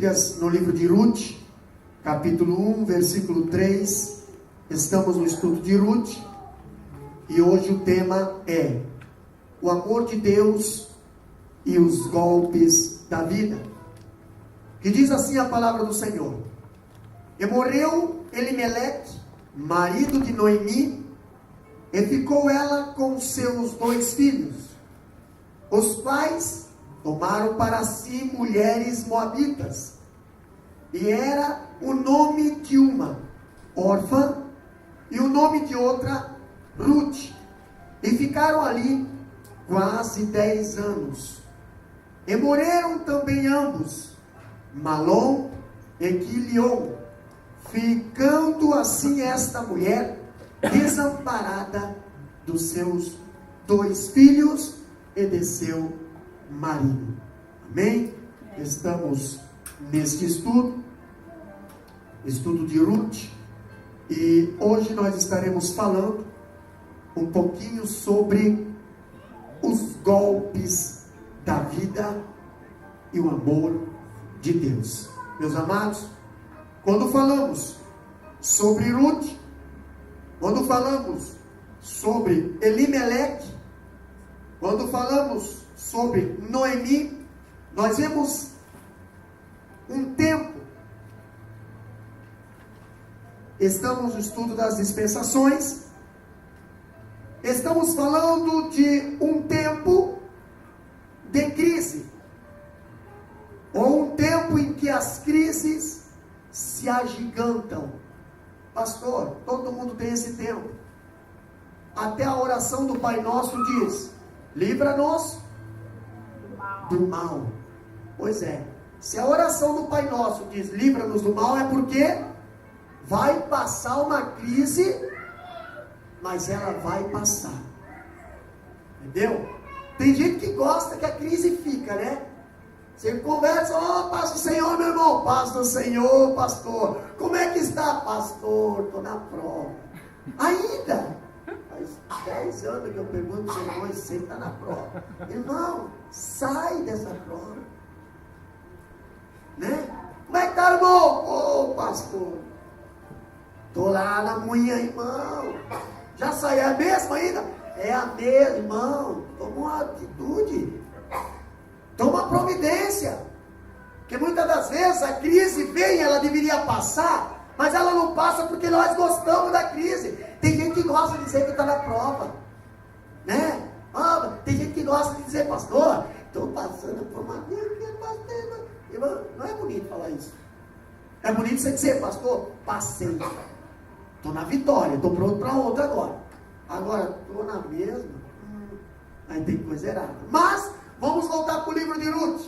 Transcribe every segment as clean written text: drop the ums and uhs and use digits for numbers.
Bíblias no livro de Ruth, capítulo 1, versículo 3. Estamos no estudo de Ruth e hoje o tema é o amor de Deus e os golpes da vida. Que diz assim a palavra do Senhor: E morreu Elimeleque, marido de Noemi, e ficou ela com seus 2 filhos, os quais tomaram para si mulheres moabitas, e era o nome de uma órfã e o nome de outra Ruth, e ficaram ali quase 10 anos. E morreram também ambos, Malom e Quilion, ficando assim esta mulher desamparada dos seus 2 filhos e de seu marido. Amém? Estamos neste estudo de Ruth, e hoje nós estaremos falando um pouquinho sobre os golpes da vida e o amor de Deus. Meus amados, quando falamos sobre Ruth, quando falamos sobre Elimeleque, quando falamos sobre Noemi, nós vemos um tempo. Estamos no estudo das dispensações. Estamos falando de um tempo de crise, ou um tempo em que as crises se agigantam. Pastor, todo mundo tem esse tempo. Até a oração do Pai Nosso diz: livra-nos do mal. Pois é, se a oração do Pai Nosso diz livra-nos do mal, é porque vai passar uma crise, mas ela vai passar. Entendeu? Tem gente que gosta que a crise fica, né? Você conversa: paz do Senhor, meu irmão. Paz do Senhor, pastor. Como é que está, pastor? Estou na prova. Ainda? Faz 10 anos que eu pergunto ao Senhor, e você está na prova. Irmão, sai dessa prova. Né? Como é que está, irmão? Pastor, estou lá na moinha, irmão. Já saiu? É a mesma ainda? É a mesma, irmão. Toma uma atitude. Toma providência. Porque muitas das vezes a crise vem, ela deveria passar, mas ela não passa porque nós gostamos da crise. Tem gente que gosta de dizer que está na prova, né? Tem gente que gosta de dizer: pastor, estou passando por uma crise, pastor. Não é bonito falar isso. É bonito você dizer: pastor, passei, estou na vitória, estou pronto para outra agora. Agora, estou na mesma, aí tem coisa errada. Mas vamos voltar para o livro de Ruth.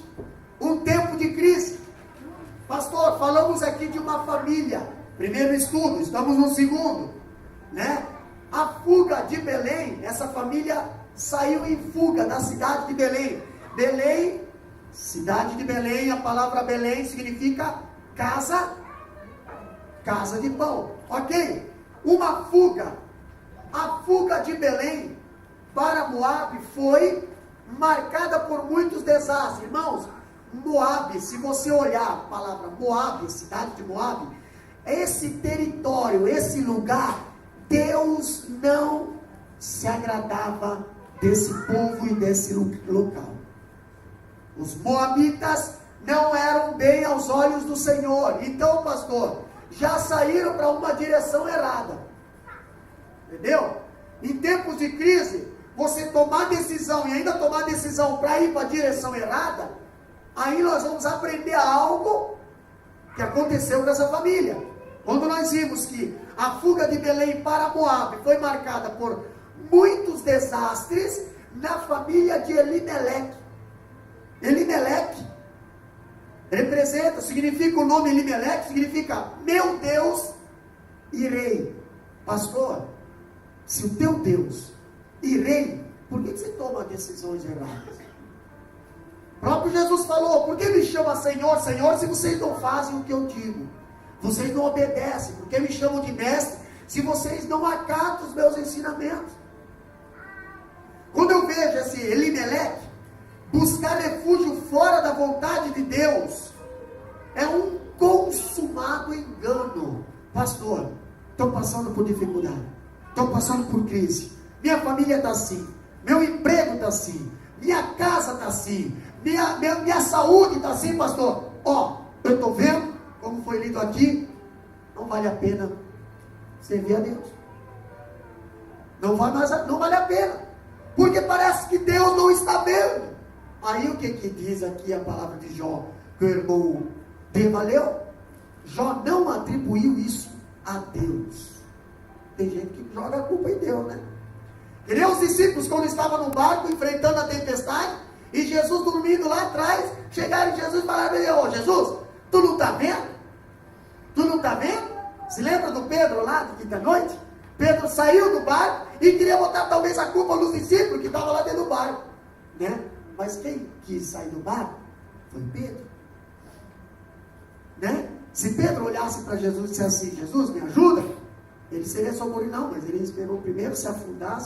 Um tempo de crise. Pastor, falamos aqui de uma família. Primeiro estudo, estamos no segundo, né? A fuga de Belém. Essa família saiu em fuga da cidade de Belém. Belém, cidade de Belém. A palavra Belém significa casa de pão. Ok? Uma fuga. A fuga de Belém para Moabe foi marcada por muitos desastres. Irmãos, Moabe, se você olhar a palavra Moabe, cidade de Moabe, esse território, esse lugar, Deus não se agradava desse povo e desse local. Os moabitas não eram bem aos olhos do Senhor. Então, pastor, já saíram para uma direção errada. Entendeu? Em tempos de crise, você tomar decisão e ainda tomar decisão para ir para a direção errada, aí nós vamos aprender algo que aconteceu com essa família. Quando nós vimos que a fuga de Belém para Moabe foi marcada por muitos desastres na família de Elimeleque. Elimeleque representa, significa, o nome Elimeleque significa meu Deus e rei. Pastor, se o teu Deus e rei, por que você toma decisões erradas? O próprio Jesus falou: por que me chama Senhor, Senhor, se vocês não fazem o que eu digo? Vocês não obedecem. Por que me chamam de mestre, se vocês não acatam os meus ensinamentos? Quando eu vejo esse Elimeleque buscar refúgio fora da vontade de Deus, é um consumado engano. Pastor, estou passando por dificuldade, estou passando por crise, minha família está assim, meu emprego está assim, minha casa está assim, minha saúde está assim, pastor. Eu estou vendo, como foi lido aqui, não vale a pena servir a Deus. Não vale a pena, porque parece que Deus não está vendo. Aí o que diz aqui a palavra de Jó, que o irmão Dema leu? Jó não atribuiu isso a Deus. Tem gente que joga a culpa em Deus, né? E nem os discípulos, quando estavam no barco enfrentando a tempestade, e Jesus dormindo lá atrás, chegaram em Jesus e falaram: Jesus, tu não está vendo? Tu não está vendo? Se lembra do Pedro lá de quinta-noite? Pedro saiu do barco e queria botar talvez a culpa nos discípulos que estavam lá dentro do barco, né? Mas quem quis sair do barco foi Pedro, né? Se Pedro olhasse para Jesus e dissesse assim: Jesus, me ajuda, ele seria socorrido. Não, mas ele esperou primeiro se afundar.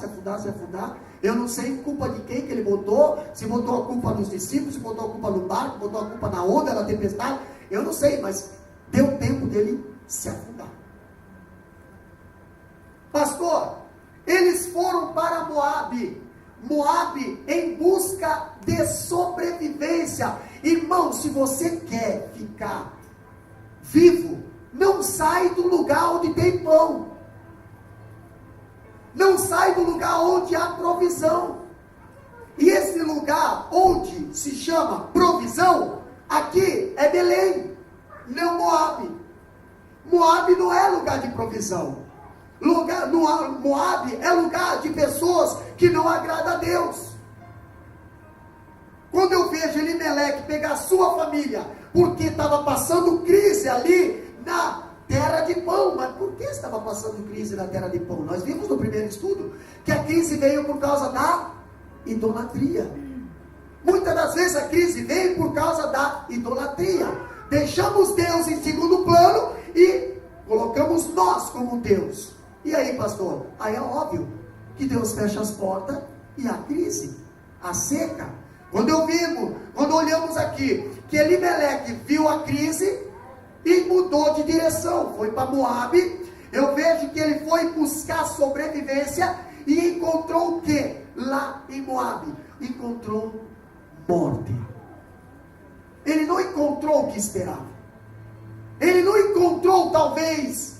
Eu não sei culpa de quem que ele botou, se botou a culpa nos discípulos, se botou a culpa no barco, botou a culpa na onda, na tempestade, eu não sei, mas deu tempo dele se afundar. Pastor, eles foram para Moabe em busca de sobrevivência. Irmão, se você quer ficar vivo, não sai do lugar onde tem pão, não sai do lugar onde há provisão. E esse lugar onde se chama provisão, aqui é Belém, não Moabe. Moabe não é lugar de provisão. Moabe é lugar de pessoas que não agradam a Deus. Quando eu vejo Elimeleque pegar sua família, porque estava passando crise ali na terra de pão. Mas por que estava passando crise na terra de pão? Nós vimos no primeiro estudo que a crise veio por causa da idolatria. Muitas das vezes a crise veio por causa da idolatria. Deixamos Deus em segundo plano e colocamos nós como Deus. E aí, pastor? Aí é óbvio que Deus fecha as portas e a crise, a seca. Quando olhamos aqui que Elimeleque viu a crise e mudou de direção, foi para Moabe, eu vejo que ele foi buscar sobrevivência e encontrou o que? Lá em Moabe, encontrou morte. Ele não encontrou o que esperava. Ele não encontrou talvez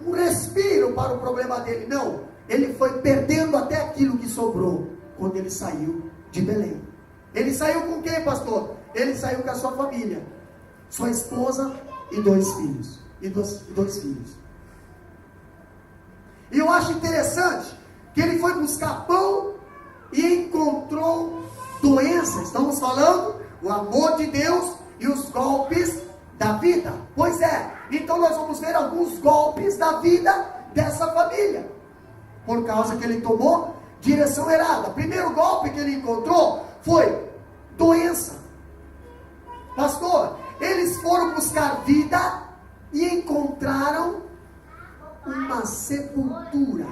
um respiro para o problema dele. Não, ele foi perdendo até aquilo que sobrou quando ele saiu de Belém. Ele saiu com quem, pastor? Ele saiu com a sua família, sua esposa e 2 filhos. E dois filhos. E eu acho interessante que ele foi buscar pão e encontrou doença. Estamos falando o amor de Deus e os golpes da vida. Pois é, então nós vamos ver alguns golpes da vida dessa família, por causa que ele tomou direção errada. O primeiro golpe que ele encontrou foi doença. Pastor, eles foram buscar vida e encontraram uma sepultura.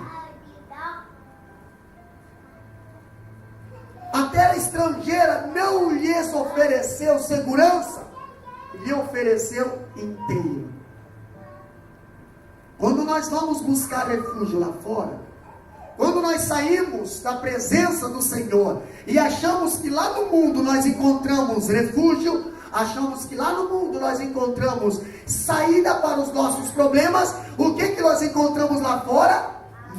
A terra estrangeira não lhes ofereceu segurança, lhe ofereceu inteiro. Quando nós vamos buscar refúgio lá fora, quando nós saímos da presença do Senhor e achamos que lá no mundo nós encontramos refúgio, achamos que lá no mundo nós encontramos saída para os nossos problemas, o que nós encontramos lá fora?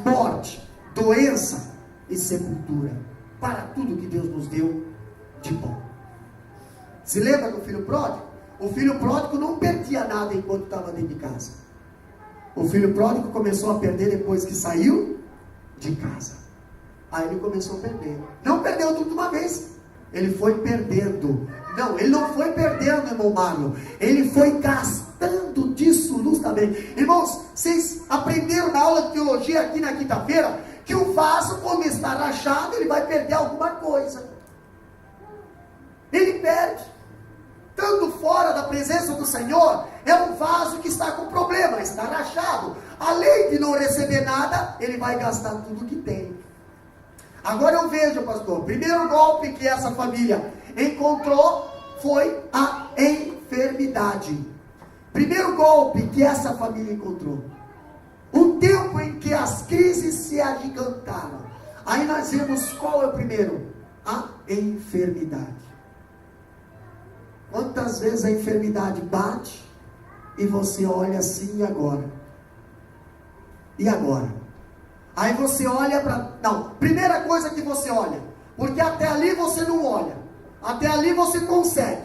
Morte, doença e sepultura, para tudo que Deus nos deu de bom. Se lembra do filho pródigo? O filho pródigo não perdia nada enquanto estava dentro de casa. O filho pródigo começou a perder depois que saiu de casa. Aí ele começou a perder. Não perdeu tudo de uma vez. Ele foi perdendo. Não, ele não foi perdendo, irmão Marlon. Ele foi gastando dissolutamente. Irmãos, vocês aprenderam na aula de teologia aqui na quinta-feira que o vaso, quando está rachado, ele vai perder alguma coisa. Ele perde. Estando fora da presença do Senhor, é um vaso que está com problema, está rachado. Além de não receber nada, ele vai gastar tudo que tem. Agora eu vejo, pastor, primeiro golpe que essa família encontrou foi a enfermidade. Primeiro golpe que essa família encontrou. Um tempo em que as crises se agigantaram. Aí nós vemos qual é o primeiro? A enfermidade. Quantas vezes a enfermidade bate e você olha assim, e agora? E agora? Aí você olha para... Não, primeira coisa que você olha, porque até ali você não olha, até ali você consegue,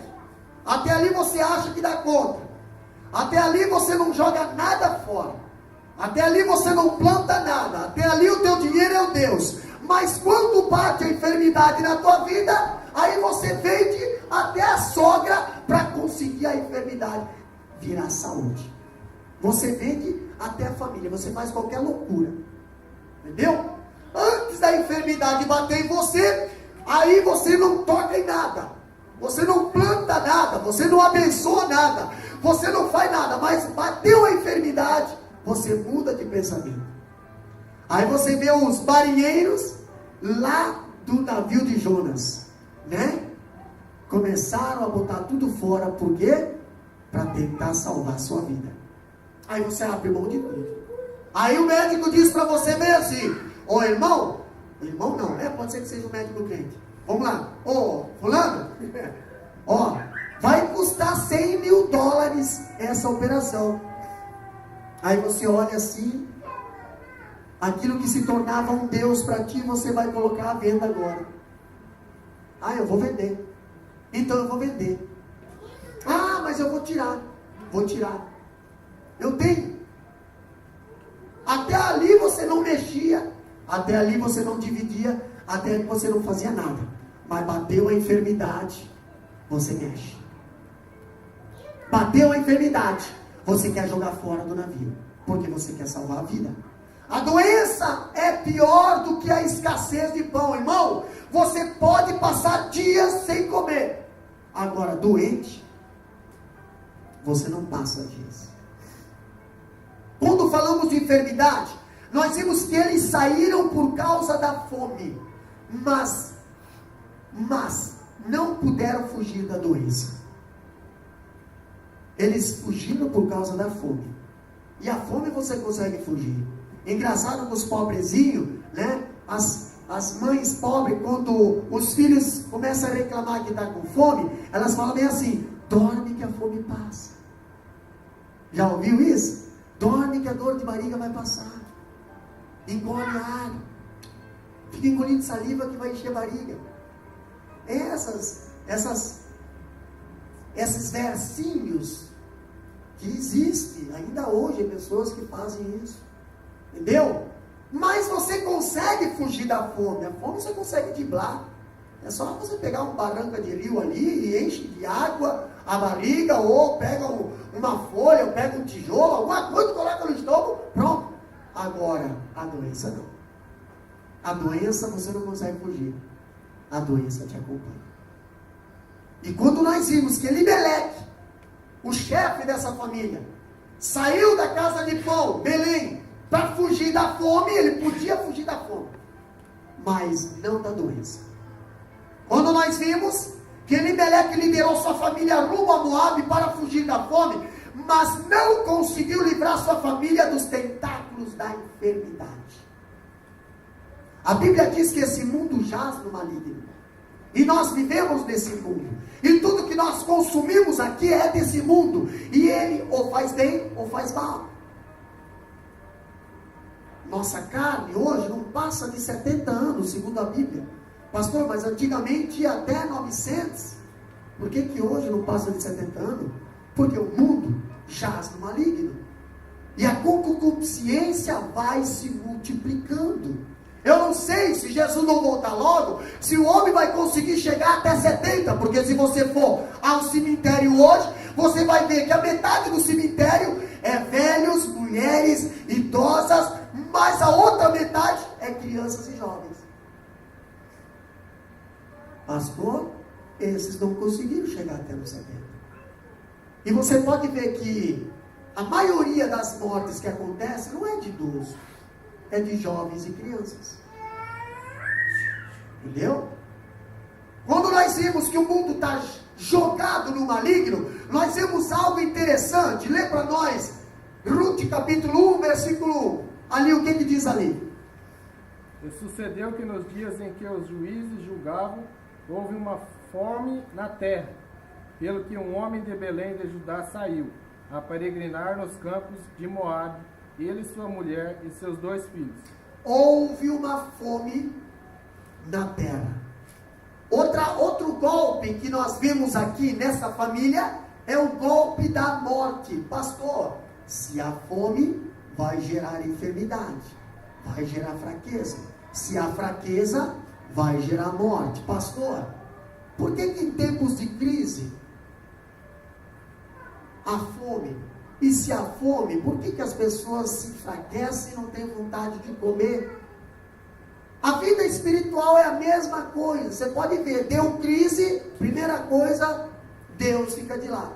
até ali você acha que dá conta, até ali você não joga nada fora, até ali você não planta nada, até ali o teu dinheiro é o Deus. Mas quando bate a enfermidade na tua vida, aí você vende até a sogra para conseguir a enfermidade virar saúde. Você vende até a família, você faz qualquer loucura, entendeu? Antes da enfermidade bater em você, aí você não toca em nada, você não planta nada, você não abençoa nada, você não faz nada, mas bateu a enfermidade, você muda de pensamento. Aí você vê os marinheiros lá do navio de Jonas, né? Começaram a botar tudo fora, por quê? Para tentar salvar a sua vida. Aí você abre mão de tudo. Aí o médico diz para você bem assim: ô irmão não, né? Pode ser que seja um médico crente. Vamos lá, ô fulano, ó, vai custar $100.000 essa operação. Aí você olha assim, aquilo que se tornava um Deus para ti, você vai colocar à venda agora. Ah, eu vou vender. Então eu vou vender. Ah, mas eu vou tirar. Eu tenho. Até ali você não mexia, até ali você não dividia, até ali você não fazia nada. Mas bateu a enfermidade, você mexe. Bateu a enfermidade, você quer jogar fora do navio, porque você quer salvar a vida. A doença é pior do que a escassez de pão, irmão. Você pode passar dias sem comer. Agora, doente, você não passa dias. Quando falamos de enfermidade, nós vimos que eles saíram por causa da fome, mas não puderam fugir da doença. Eles fugiram por causa da fome. E a fome você consegue fugir. Engraçado que os pobrezinhos, né? As mães pobres, quando os filhos começam a reclamar que está com fome, elas falam bem assim: dorme que a fome passa. Já ouviu isso? Dorme que a dor de barriga vai passar. Engole ar. Fica engolindo saliva que vai encher a barriga. Esses versinhos que existem ainda hoje, pessoas que fazem isso. Entendeu? Mas você consegue fugir da fome. A fome você consegue driblar. É só você pegar uma barranca de rio ali e enche de água a barriga, ou pega uma folha, ou pega um tijolo, alguma coisa, coloca no estômago, pronto. Agora, a doença não. A doença você não consegue fugir. A doença te acompanha. E quando nós vimos que Elimeleque, o chefe dessa família, saiu da casa de pão, Belém, para fugir da fome, ele podia fugir da fome, mas não da doença. Quando nós vimos que Elimeleque liderou sua família rumo a Moabe para fugir da fome, mas não conseguiu livrar sua família dos tentáculos da enfermidade. A Bíblia diz que esse mundo jaz no maligno, e nós vivemos nesse mundo, e tudo que nós consumimos aqui é desse mundo, e ele ou faz bem ou faz mal. Nossa carne hoje não passa de 70 anos, segundo a Bíblia. Pastor, mas antigamente ia até 900. Por que hoje não passa de 70 anos? Porque o mundo jaz no maligno. E a concupiscência vai se multiplicando. Eu não sei, se Jesus não voltar logo, se o homem vai conseguir chegar até 70. Porque se você for ao cemitério hoje, você vai ver que a metade do cemitério é velhos, mulheres, idosas, mas a outra metade é crianças e jovens. Pastor, esses não conseguiram chegar até os 70. E você pode ver que a maioria das mortes que acontecem não é de idoso, é de jovens e crianças. Entendeu? Quando nós vimos que o mundo está jogado no maligno, nós vemos algo interessante. Lê para nós, Ruth capítulo 1, versículo 1. Ali, o que diz ali? E sucedeu que nos dias em que os juízes julgavam, houve uma fome na terra, pelo que um homem de Belém de Judá saiu a peregrinar nos campos de Moabe, ele, sua mulher e seus 2 filhos. Houve uma fome na terra. Outro golpe que nós vemos aqui nessa família é o golpe da morte. Pastor, se há fome, vai gerar enfermidade, vai gerar fraqueza. Se há fraqueza, vai gerar morte. Pastor, por que em tempos de crise há fome? E se há fome, por que as pessoas se enfraquecem e não têm vontade de comer? A vida espiritual é a mesma coisa. Você pode ver, deu crise, primeira coisa, Deus fica de lado.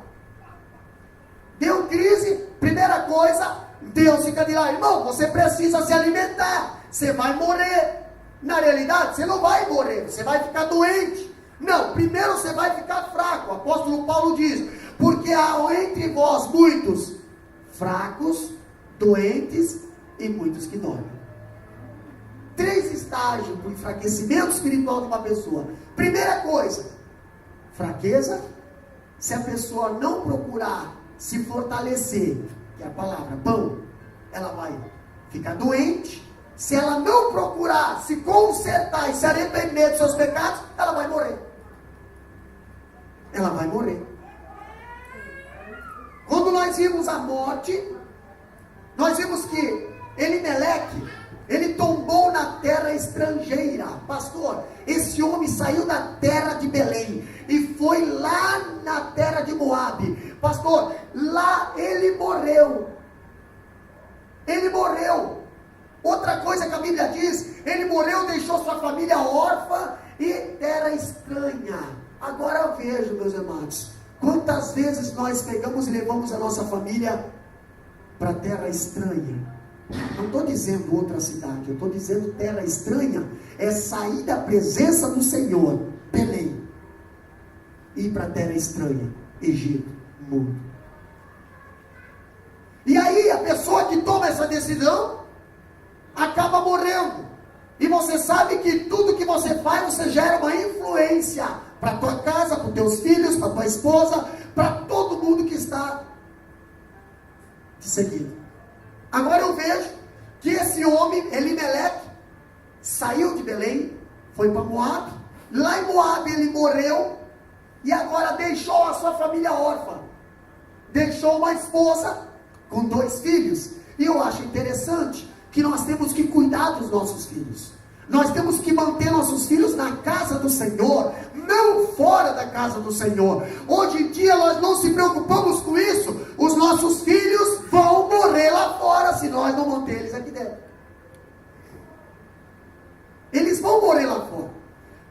Deu crise, primeira coisa, Deus fica de lado. Irmão, você precisa se alimentar, você vai morrer. Na realidade, você não vai morrer, você vai ficar doente. Não, primeiro você vai ficar fraco. O apóstolo Paulo diz: porque há entre vós muitos fracos, doentes e muitos que dormem. 3 estágios do enfraquecimento espiritual de uma pessoa. Primeira coisa, fraqueza. Se a pessoa não procurar se fortalecer, que é a palavra pão, ela vai ficar doente. Se ela não procurar se consertar e se arrepender dos seus pecados, ela vai morrer. Ela vai morrer. Quando nós vimos a morte, nós vimos que Elimeleque, ele tombou na terra estrangeira. Pastor, esse homem saiu da terra de Belém e foi lá na terra de Moabe. Pastor, lá ele morreu. Ele morreu. Outra coisa que a Bíblia diz, ele morreu, deixou sua família órfã e terra estranha. Agora eu vejo, meus irmãos, quantas vezes nós pegamos e levamos a nossa família para terra estranha. Não estou dizendo outra cidade, eu estou dizendo terra estranha é sair da presença do Senhor, Belém, ir para terra estranha, Egito, mundo. E aí a pessoa que toma essa decisão acaba morrendo. E você sabe que tudo que você faz, você gera uma influência para a tua casa, para os teus filhos, para a tua esposa, para todo mundo que está te seguindo. Agora eu vejo que esse homem, Elimeleque, saiu de Belém, foi para Moabe. Lá em Moabe ele morreu e agora deixou a sua família órfã. Deixou uma esposa com 2 filhos. E eu acho interessante que nós temos que cuidar dos nossos filhos. Nós temos que manter nossos filhos na casa do Senhor, não fora da casa do Senhor. Hoje em dia nós não se preocupamos com isso. Os nossos filhos vão morrer lá fora se nós não manter eles aqui dentro. Eles vão morrer lá fora.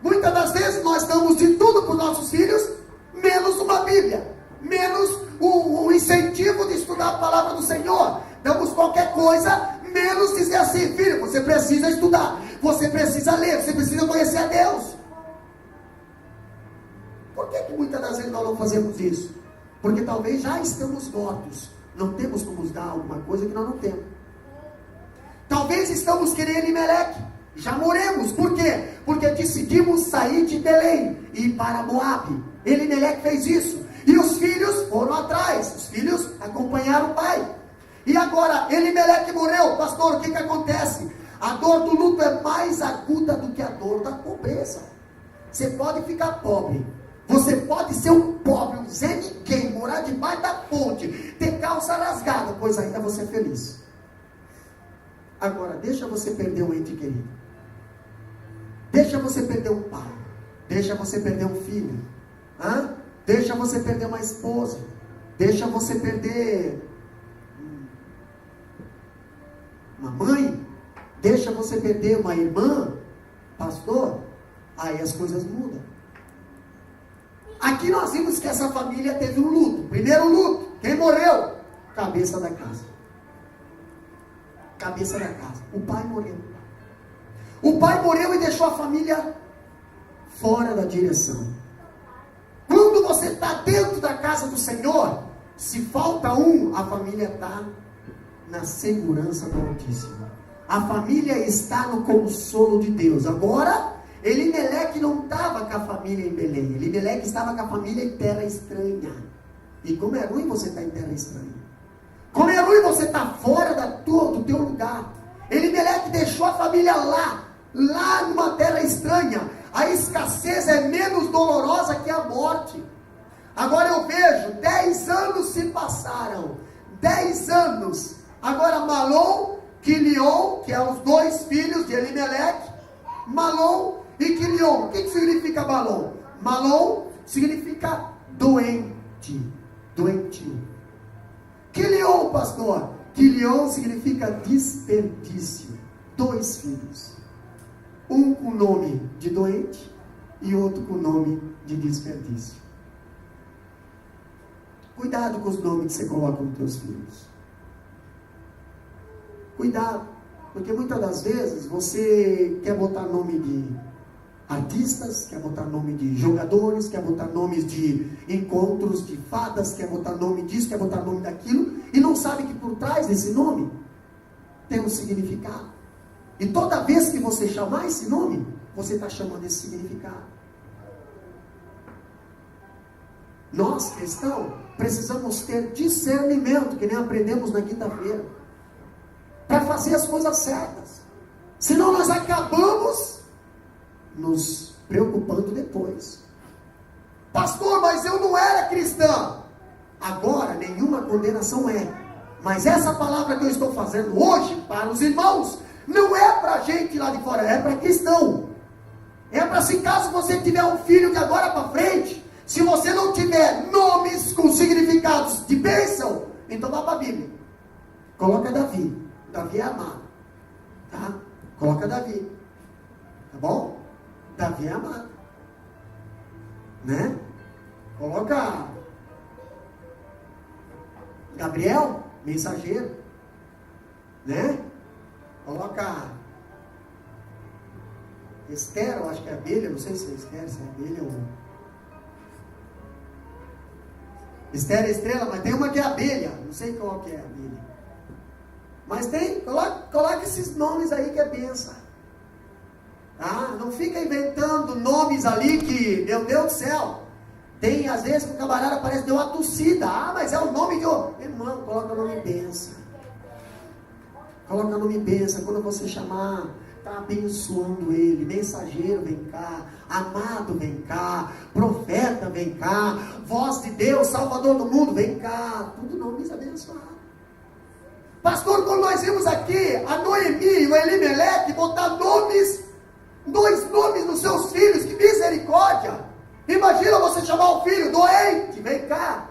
Muitas das vezes nós damos de tudo para os nossos filhos, menos uma Bíblia, menos o incentivo de estudar a palavra do Senhor. Damos qualquer coisa, menos dizer assim: filho, você precisa estudar, você precisa ler, você precisa conhecer a Deus. Por que muitas das vezes nós não fazemos isso? Porque talvez já estamos mortos, não temos como dar alguma coisa que nós não temos. Talvez estamos querendo Elimeleque, já morremos. Por quê? Porque decidimos sair de Belém e ir para Moabe. Elimeleque fez isso, e os filhos foram atrás, os filhos acompanharam o pai. E agora, Elimeleque morreu. Pastor, o que acontece? A dor do luto é mais aguda do que a dor da pobreza. Você pode ficar pobre, você pode ser um pobre, um Zé Ninguém, morar debaixo da ponte, ter calça rasgada, pois ainda você é feliz. Agora, deixa você perder um ente querido, deixa você perder um pai, deixa você perder um filho, deixa você perder uma esposa, deixa você perder uma mãe, deixa você perder uma irmã, pastor, aí as coisas mudam. Aqui nós vimos que essa família teve um luto. Primeiro luto, quem morreu? Cabeça da casa. Cabeça da casa. O pai morreu. O pai morreu e deixou a família fora da direção. Quando você está dentro da casa do Senhor, se falta um, a família está na segurança do Altíssimo. A família está no consolo de Deus. Agora, Elimeleque não estava com a família em Belém. Elimeleque estava com a família em terra estranha. E como é ruim você estar em terra estranha. Como é ruim você estar fora do teu lugar. Elimeleque deixou a família lá numa terra estranha. A escassez é menos dolorosa que a morte. Agora eu vejo, 10 anos se passaram. 10 anos. Agora Malom, Quilion, que são os 2 filhos de Elimeleque. Malom e Quilion. O que significa Malom? Malom significa doente. Doentio. Quilion, pastor. Quilion significa desperdício. 2 filhos. Um com o nome de doente e outro com o nome de desperdício. Cuidado com os nomes que você coloca nos teus filhos. Cuidado, porque muitas das vezes você quer botar nome de artistas, quer botar nome de jogadores, quer botar nomes de encontros de fadas, quer botar nome disso, quer botar nome daquilo, e não sabe que por trás desse nome tem um significado. E toda vez que você chamar esse nome, você está chamando esse significado. Nós, cristãos, precisamos ter discernimento, que nem aprendemos na quinta-feira, para fazer as coisas certas. Senão nós acabamos nos preocupando depois. Pastor, mas eu não era cristã. Agora nenhuma condenação é. Mas essa palavra que eu estou fazendo hoje para os irmãos, não é para gente lá de fora, é para cristão. É para se caso você tiver um filho de agora para frente, se você não tiver nomes com significados de bênção, então vá para a Bíblia. Coloca Davi. Davi é amado. Tá? Coloca Davi. Tá bom? Davi é amado. Né? Coloca Gabriel, mensageiro. Né? Coloca Esther, eu acho que é abelha, não sei se é Esther, se é abelha ou... Esther é estrela, mas tem uma que é abelha, não sei qual que é a abelha. Mas tem, coloca esses nomes aí que é benção. Tá? Não fica inventando nomes ali que, meu Deus do céu, tem às vezes que o camarada parece que deu uma tossida. Ah, mas é o nome de outro. Irmão, coloca o nome benção. Coloca o nome benção. Quando você chamar, está abençoando ele. Mensageiro, vem cá. Amado, vem cá. Profeta, vem cá. Voz de Deus, Salvador do mundo, vem cá. Tudo nomes abençoados. Pastor, quando nós vimos aqui a Noemi e o Elimeleque botar nomes, 2 nomes nos seus filhos, que misericórdia! Imagina você chamar o filho doente, vem cá.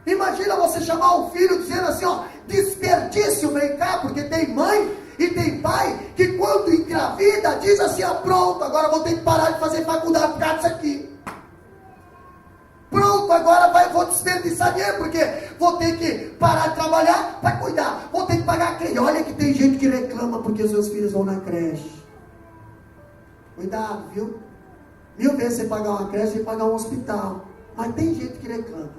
Imagina você chamar o filho dizendo assim, ó, desperdício, vem cá, porque tem mãe e tem pai que quando engravida diz assim, ó, pronto, agora vou ter que parar de fazer faculdade por causa disso aqui. Pronto, agora vou desperdiçar dinheiro, porque vou ter que parar de trabalhar para cuidar. Vou ter que pagar a creche. Olha que tem gente que reclama porque os seus filhos vão na creche. Cuidado, viu? 1000 vezes você pagar uma creche e pagar um hospital. Mas tem gente que reclama.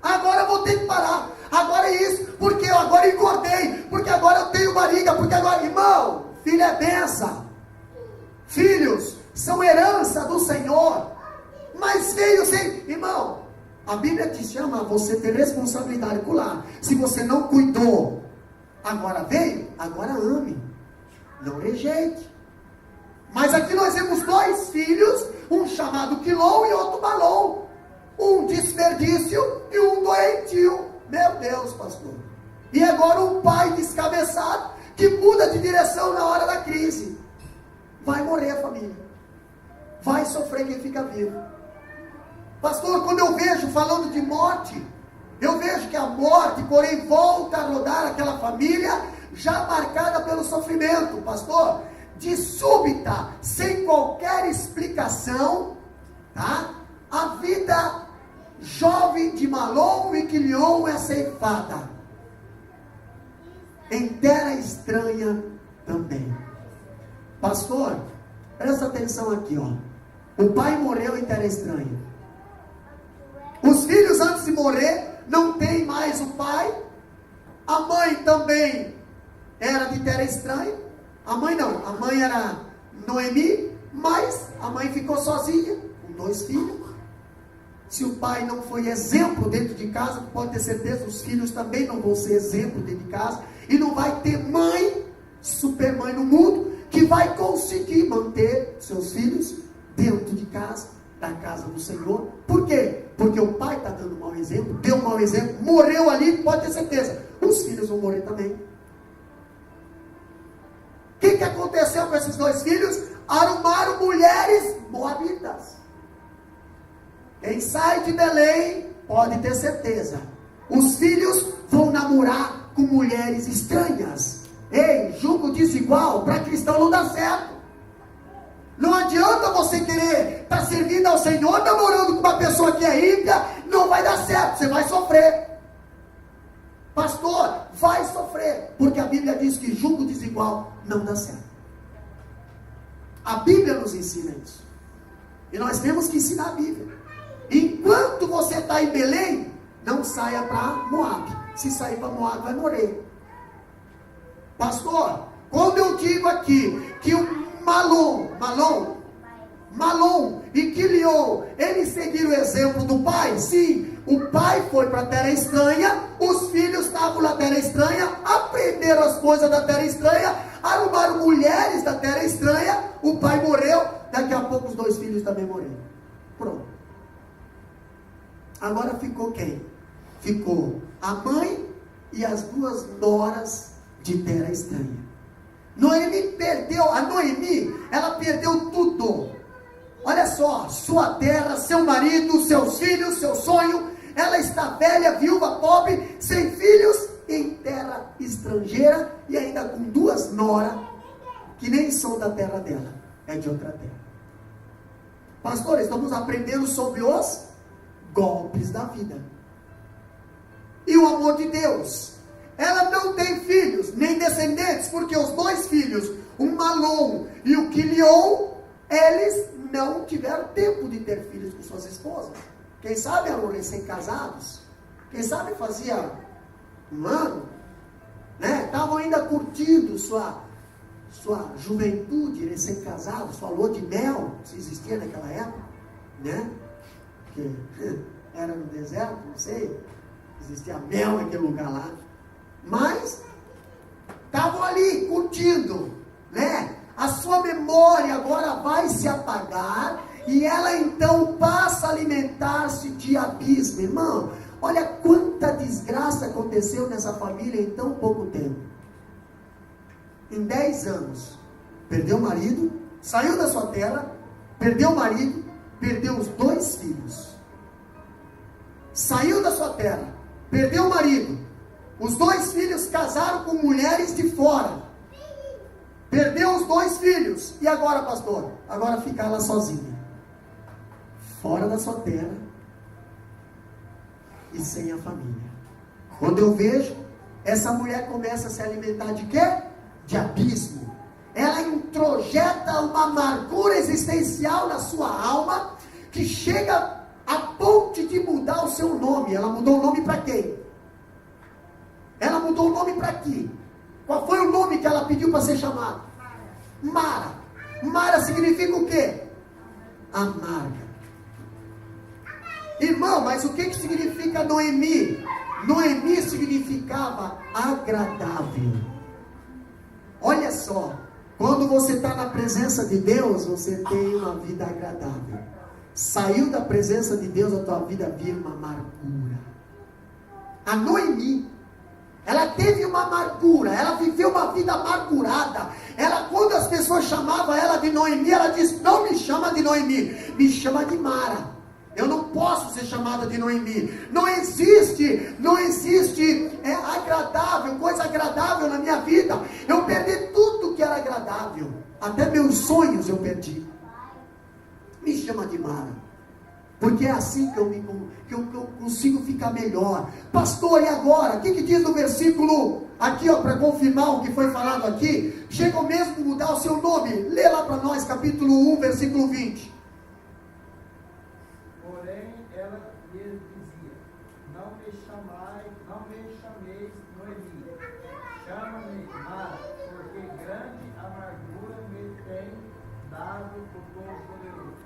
Agora eu vou ter que parar. Agora é isso, porque eu agora engordei. Porque agora eu tenho barriga. Porque agora, irmão, filho é benção. Filhos são herança do Senhor. Mas veio sem... Irmão, a Bíblia te chama a você ter responsabilidade com o lar. Se você não cuidou, agora veio, agora ame. Não rejeite. Mas aqui nós temos 2 filhos, um chamado Quilom e outro Malom. Um desperdício e um doentio. Meu Deus, pastor. E agora um pai descabeçado que muda de direção na hora da crise. Vai morrer a família. Vai sofrer quem fica vivo. Pastor, quando eu vejo falando de morte, eu vejo que a morte, porém, volta a rodar aquela família já marcada pelo sofrimento. Pastor, de súbita, sem qualquer explicação, tá? A vida jovem de Malom e Quilion é ceifada. Em terra estranha também. Pastor, presta atenção aqui, ó. O pai morreu em terra estranha. Os filhos, antes de morrer, não tem mais o pai. A mãe também era de terra estranha. A mãe não, a mãe era Noemi, mas a mãe ficou sozinha, com 2 filhos. Se o pai não foi exemplo dentro de casa, pode ter certeza, os filhos também não vão ser exemplo dentro de casa. E não vai ter mãe, super mãe no mundo, que vai conseguir manter seus filhos dentro de casa, da casa do Senhor. Por quê? Porque o pai está dando um mau exemplo, deu um mau exemplo, morreu ali, pode ter certeza, os filhos vão morrer também. O que aconteceu com esses 2 filhos? Arrumaram mulheres moabitas. Quem sai de Belém pode ter certeza, os filhos vão namorar com mulheres estranhas. Ei, julgo desigual para cristão não dá certo. Não adianta você querer estar servindo ao Senhor namorando com uma pessoa que é ímpia, não vai dar certo, você vai sofrer. Pastor, vai sofrer, porque a Bíblia diz que julgo desigual não dá certo. A Bíblia nos ensina isso. E nós temos que ensinar a Bíblia. Enquanto você está em Belém, não saia para Moab. Se sair para Moab, vai morrer. Pastor, quando eu digo aqui que o Malom e Quilion, eles seguiram o exemplo do pai? Sim, o pai foi para a terra estranha, os filhos estavam na terra estranha, aprenderam as coisas da terra estranha, arrumaram mulheres da terra estranha, o pai morreu, daqui a pouco os 2 filhos também morreram. Pronto. Agora ficou quem? Ficou a mãe e as 2 noras de terra estranha. Noemi, ela perdeu tudo. Olha só, sua terra, seu marido, seus filhos, seu sonho. Ela está velha, viúva, pobre, sem filhos, em terra estrangeira e ainda com 2 noras que nem são da terra dela, é de outra terra. Pastor, estamos aprendendo sobre os golpes da vida e o amor de Deus. Ela não tem filhos, nem descendentes, porque os 2 filhos, o Malom e o Quilion, eles não tiveram tempo de ter filhos com suas esposas. Quem sabe eram recém-casados, quem sabe fazia 1 ano, né? Estavam ainda curtindo sua juventude, recém-casados, sua lua de mel, se existia naquela época, né? Que era no deserto, não sei, existia mel naquele lugar lá. Mas estavam ali curtindo, né? A sua memória agora vai se apagar e ela então passa a alimentar-se de abismo. Irmão, olha quanta desgraça aconteceu nessa família em tão pouco tempo. Em 10 anos, perdeu o marido, saiu da sua terra, perdeu o marido, perdeu os 2 filhos. Saiu da sua terra, perdeu o marido, os 2 filhos casaram com mulheres de fora. Perdeu os 2 filhos. E agora, pastor? Agora fica ela sozinha. Fora da sua terra. E sem a família. Quando eu vejo, essa mulher começa a se alimentar de quê? De abismo. Ela introjeta uma amargura existencial na sua alma, que chega a ponto de mudar o seu nome. Ela mudou o nome para quem? Ela mudou o nome para quê? Qual foi o nome que ela pediu para ser chamada? Mara. Mara significa o quê? Amarga. Irmão, mas o que significa Noemi? Noemi significava agradável. Olha só, quando você está na presença de Deus, você tem uma vida agradável. Saiu da presença de Deus, a tua vida vira uma amargura. A Noemi, ela teve uma amargura, ela viveu uma vida amargurada. Ela, quando as pessoas chamavam ela de Noemi, ela disse: não me chama de Noemi, me chama de Mara. Eu não posso ser chamada de Noemi. Não existe agradável, coisa agradável na minha vida. Eu perdi tudo que era agradável, até meus sonhos eu perdi. Me chama de Mara. Porque é assim que eu consigo ficar melhor. Pastor, e agora? O que diz no versículo aqui, ó, para confirmar o que foi falado aqui? Chega ao mesmo mudar o seu nome. Lê lá para nós, capítulo 1, versículo 20. Porém, ela lhes dizia: não me chameis Noemi, chama-me Mara, porque grande amargura me tem dado o Todo-Poderoso.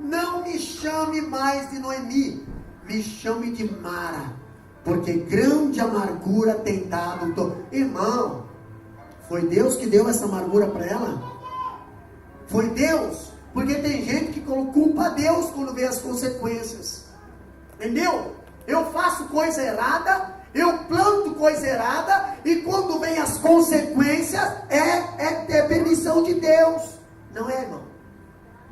Não me chame mais de Noemi, me chame de Mara, porque grande amargura tem dado. Irmão, foi Deus que deu essa amargura para ela? Foi Deus? Porque tem gente que culpa Deus quando vê as consequências. Entendeu? Eu faço coisa errada, eu planto coisa errada, e quando vem as consequências, é permissão de Deus. Não é, irmão?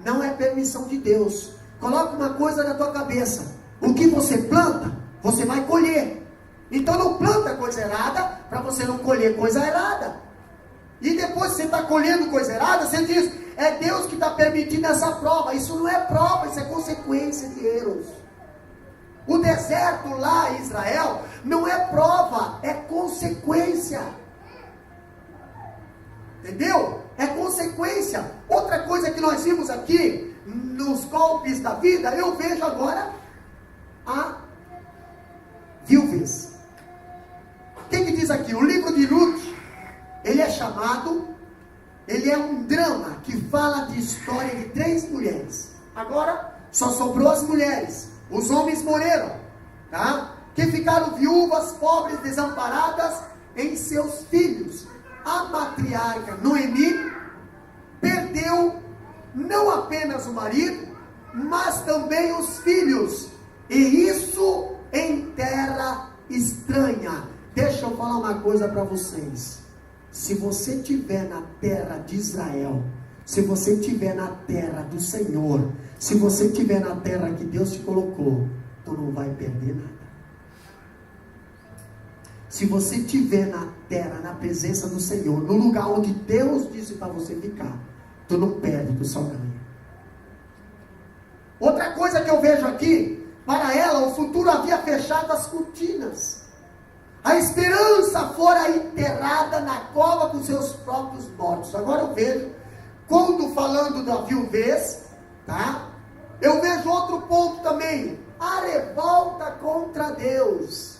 Não é permissão de Deus. Coloca uma coisa na tua cabeça: o que você planta, você vai colher. Então não planta coisa errada para você não colher coisa errada. E depois que você está colhendo coisa errada, você diz: é Deus que está permitindo essa prova. Isso não é prova, isso é consequência de erros. O deserto lá em Israel não é prova, é consequência. Entendeu? É consequência. Outra coisa que nós vimos aqui, nos golpes da vida, eu vejo agora a viuvez. O que diz aqui? O livro de Ruth, ele é um drama que fala de história de 3 mulheres. Agora, só sobrou as mulheres. Os homens morreram, tá? Que ficaram viúvas, pobres, desamparadas em seus filhos. A matriarca Noemi perdeu não apenas o marido, mas também os filhos, e isso em terra estranha. Deixa eu falar uma coisa para vocês: se você estiver na terra de Israel, se você estiver na terra do Senhor, se você estiver na terra que Deus te colocou, tu não vai perder nada. Se você estiver na terra, na presença do Senhor, no lugar onde Deus disse para você ficar, tu não perde, tu só ganha. Outra coisa que eu vejo aqui, para ela o futuro havia fechado as cortinas. A esperança fora enterrada na cova com seus próprios mortos. Agora eu vejo, quando falando da viuvez, tá? Eu vejo outro ponto também: a revolta contra Deus.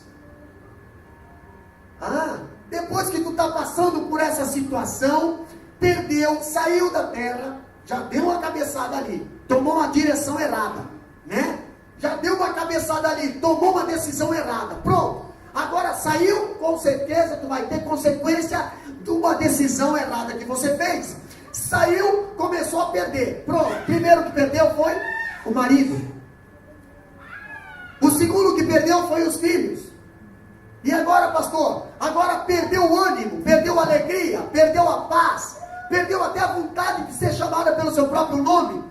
Depois que tu está passando por essa situação, perdeu, saiu da terra, já deu uma cabeçada ali, tomou uma direção errada, né? Já deu uma cabeçada ali, tomou uma decisão errada, pronto. Agora saiu, com certeza tu vai ter consequência de uma decisão errada que você fez. Saiu, começou a perder, pronto. Primeiro que perdeu foi o marido. O segundo que perdeu foi os filhos. E agora, pastor? Agora perdeu o ânimo, perdeu a alegria, perdeu a paz, perdeu até a vontade de ser chamada pelo seu próprio nome,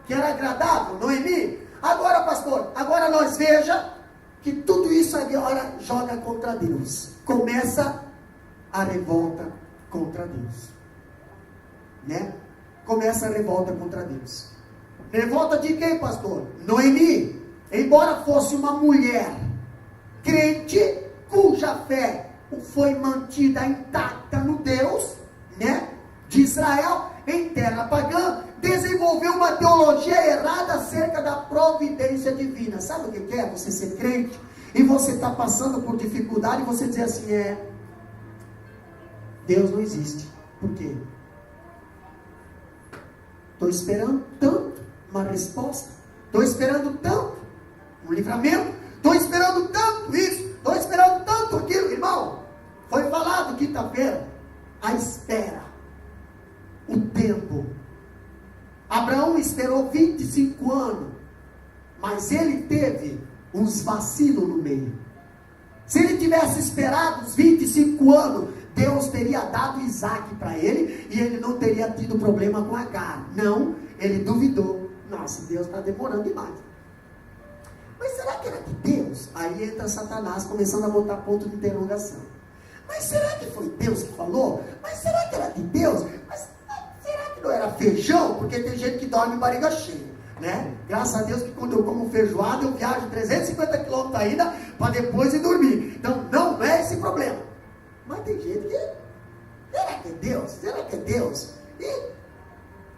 que era agradável, Noemi. Agora, pastor, agora nós veja que tudo isso agora joga contra Deus. Começa a revolta contra Deus, né? Começa a revolta contra Deus. Revolta de quem, pastor? Noemi, embora fosse uma mulher crente, cuja fé foi mantida intacta no Deus, né, de Israel, em terra pagã, desenvolveu uma teologia errada acerca da providência divina. Sabe o que é você ser crente e você está passando por dificuldade e você dizer assim: Deus não existe. Por quê? Estou esperando tanto uma resposta, estou esperando tanto um livramento, estou esperando tanto isso, estou esperando tanto aquilo. Irmão, foi falado quinta-feira, a espera, o tempo. Abraão esperou 25 anos, mas ele teve uns vacilos no meio. Se ele tivesse esperado os 25 anos, Deus teria dado Isaac para ele, e ele não teria tido problema com Agar. Não, ele duvidou. Nossa, Deus está demorando demais. Mas será que era de Deus? Aí entra Satanás começando a botar ponto de interrogação. Mas será que foi Deus que falou? Mas será que era de Deus? Mas será que não era feijão? Porque tem gente que dorme em barriga cheia. né? Graças a Deus que quando eu como feijoada, eu viajo 350 quilômetros ainda, para depois ir dormir. Então, não é esse problema. Mas tem gente que, será que é Deus? Será que é Deus? E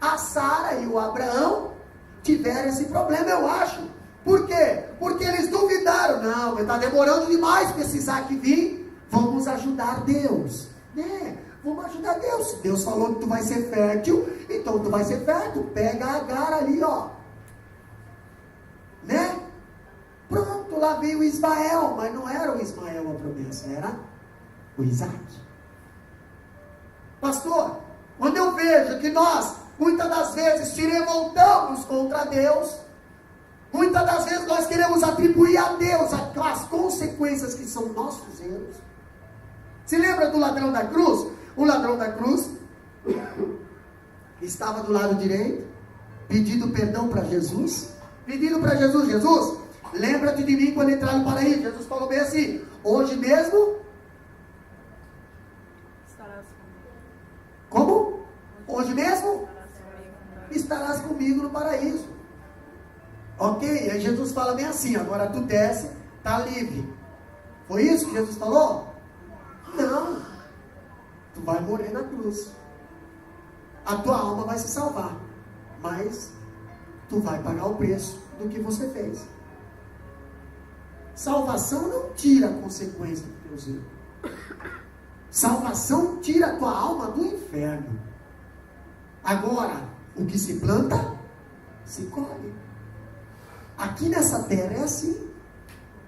a Sara e o Abraão tiveram esse problema, eu acho. Por quê? Porque eles duvidaram. Não, mas está demorando demais para esse Isaac vir. Vamos ajudar Deus, né? Vamos ajudar Deus. Se Deus falou que tu vai ser fértil, então tu vai ser fértil. Pega a Agar ali, ó, né? Pronto, lá veio o Ismael. Mas não era o Ismael a promessa, era o Isaac. Pastor, quando eu vejo que nós, muitas das vezes, se revoltamos contra Deus, muitas das vezes nós queremos atribuir a Deus as consequências que são nossos erros. Se lembra do ladrão da cruz? O ladrão da cruz estava do lado direito, pedindo perdão para Jesus, pedindo para Jesus: Jesus, lembra-te de mim quando entrar no paraíso. Jesus falou bem assim: hoje mesmo Estarás comigo. como? Hoje mesmo estarás comigo no paraíso. Ok? E aí Jesus fala bem assim: agora tu desce, está livre. Foi isso que Jesus falou? Não. Tu vai morrer na cruz. A tua alma vai se salvar, mas tu vai pagar o preço do que você fez. Salvação não tira a consequência dos teus erros. Salvação tira a tua alma do inferno. Agora, o que se planta, se colhe. Aqui nessa terra é assim.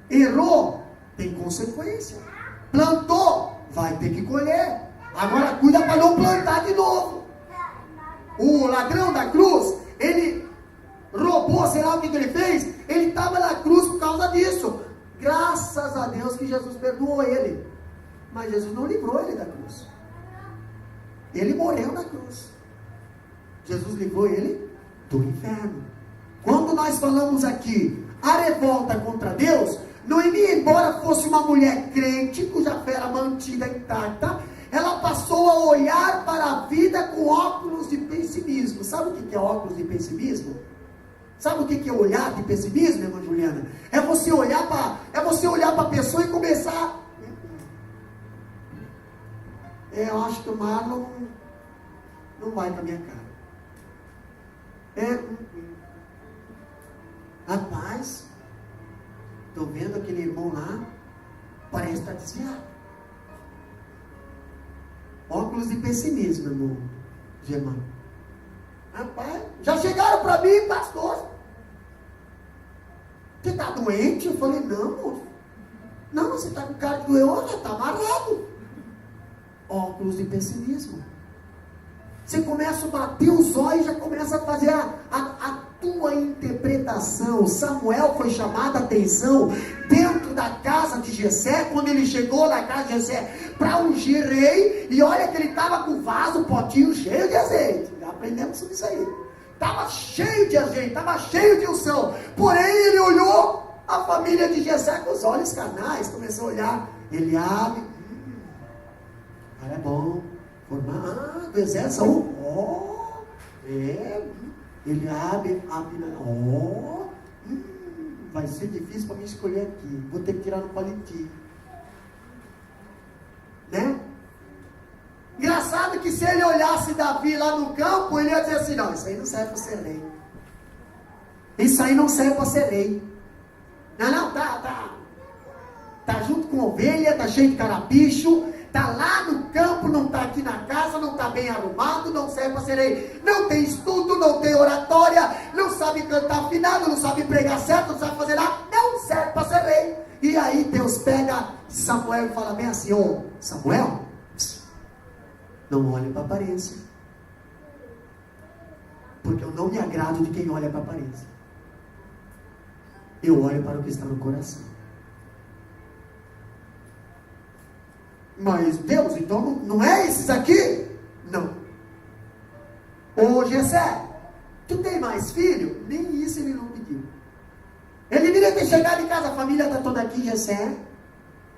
Errou, tem consequência. Plantou, vai ter que colher. Agora cuida para não plantar de novo. O ladrão da cruz, ele roubou, sei lá o que ele fez. Ele estava na cruz por causa disso. Graças a Deus que Jesus perdoou ele. Mas Jesus não livrou ele da cruz. Ele morreu na cruz. Jesus livrou ele do inferno. Quando nós falamos aqui a revolta contra Deus, Noemi, embora fosse uma mulher crente, cuja fé era mantida intacta, ela passou a olhar para a vida com óculos de pessimismo. Sabe o que é óculos de pessimismo? Sabe o que é olhar de pessimismo, irmã Juliana? É você olhar para a pessoa e começar. Eu acho que o Marlon não vai com a minha cara. Rapaz, estou vendo aquele irmão lá, parece estar desviado. Óculos de pessimismo, irmão Germano. Rapaz, já chegaram para mim, pastor. Você está doente? Eu falei: não, moço. Não, você está com cara de doer, olha, está amarrado. Óculos de pessimismo. Você começa a bater os olhos e já começa a fazer a tua interpretação. Samuel foi chamado a atenção dentro da casa de Jessé, quando ele chegou na casa de Jessé para ungir rei, e olha que ele estava com o vaso, potinho cheio de azeite. Já aprendemos sobre isso aí. Estava cheio de azeite, estava cheio de unção. Porém, ele olhou a família de Jessé com os olhos carnais, começou a olhar. Eliabe, cara é bom. Do exército, Eliabe, vai ser difícil para mim escolher aqui. Vou ter que tirar no palitinho, né? Engraçado que se ele olhasse Davi lá no campo, ele ia dizer assim: não, isso aí não serve para ser rei. Isso aí não serve para ser rei. Não, tá junto com ovelha, tá cheio de carapicho, tá lá no campo, não tá aqui na casa, não tá bem arrumado, não serve para ser rei. Não tem estudo, não tem oratória, não sabe cantar afinado, não sabe pregar certo, não sabe fazer nada, não serve para ser rei. E aí Deus pega Samuel e fala bem assim: ô Samuel, não olhe para a aparência, porque eu não me agrado de quem olha para a aparência. Eu olho para o que está no coração. Mas Deus, então não é esses aqui? Não. Ô Jessé, tu tem mais filho? Nem isso ele não pediu. Ele deveria ter chegado em casa: a família está toda aqui, Jessé.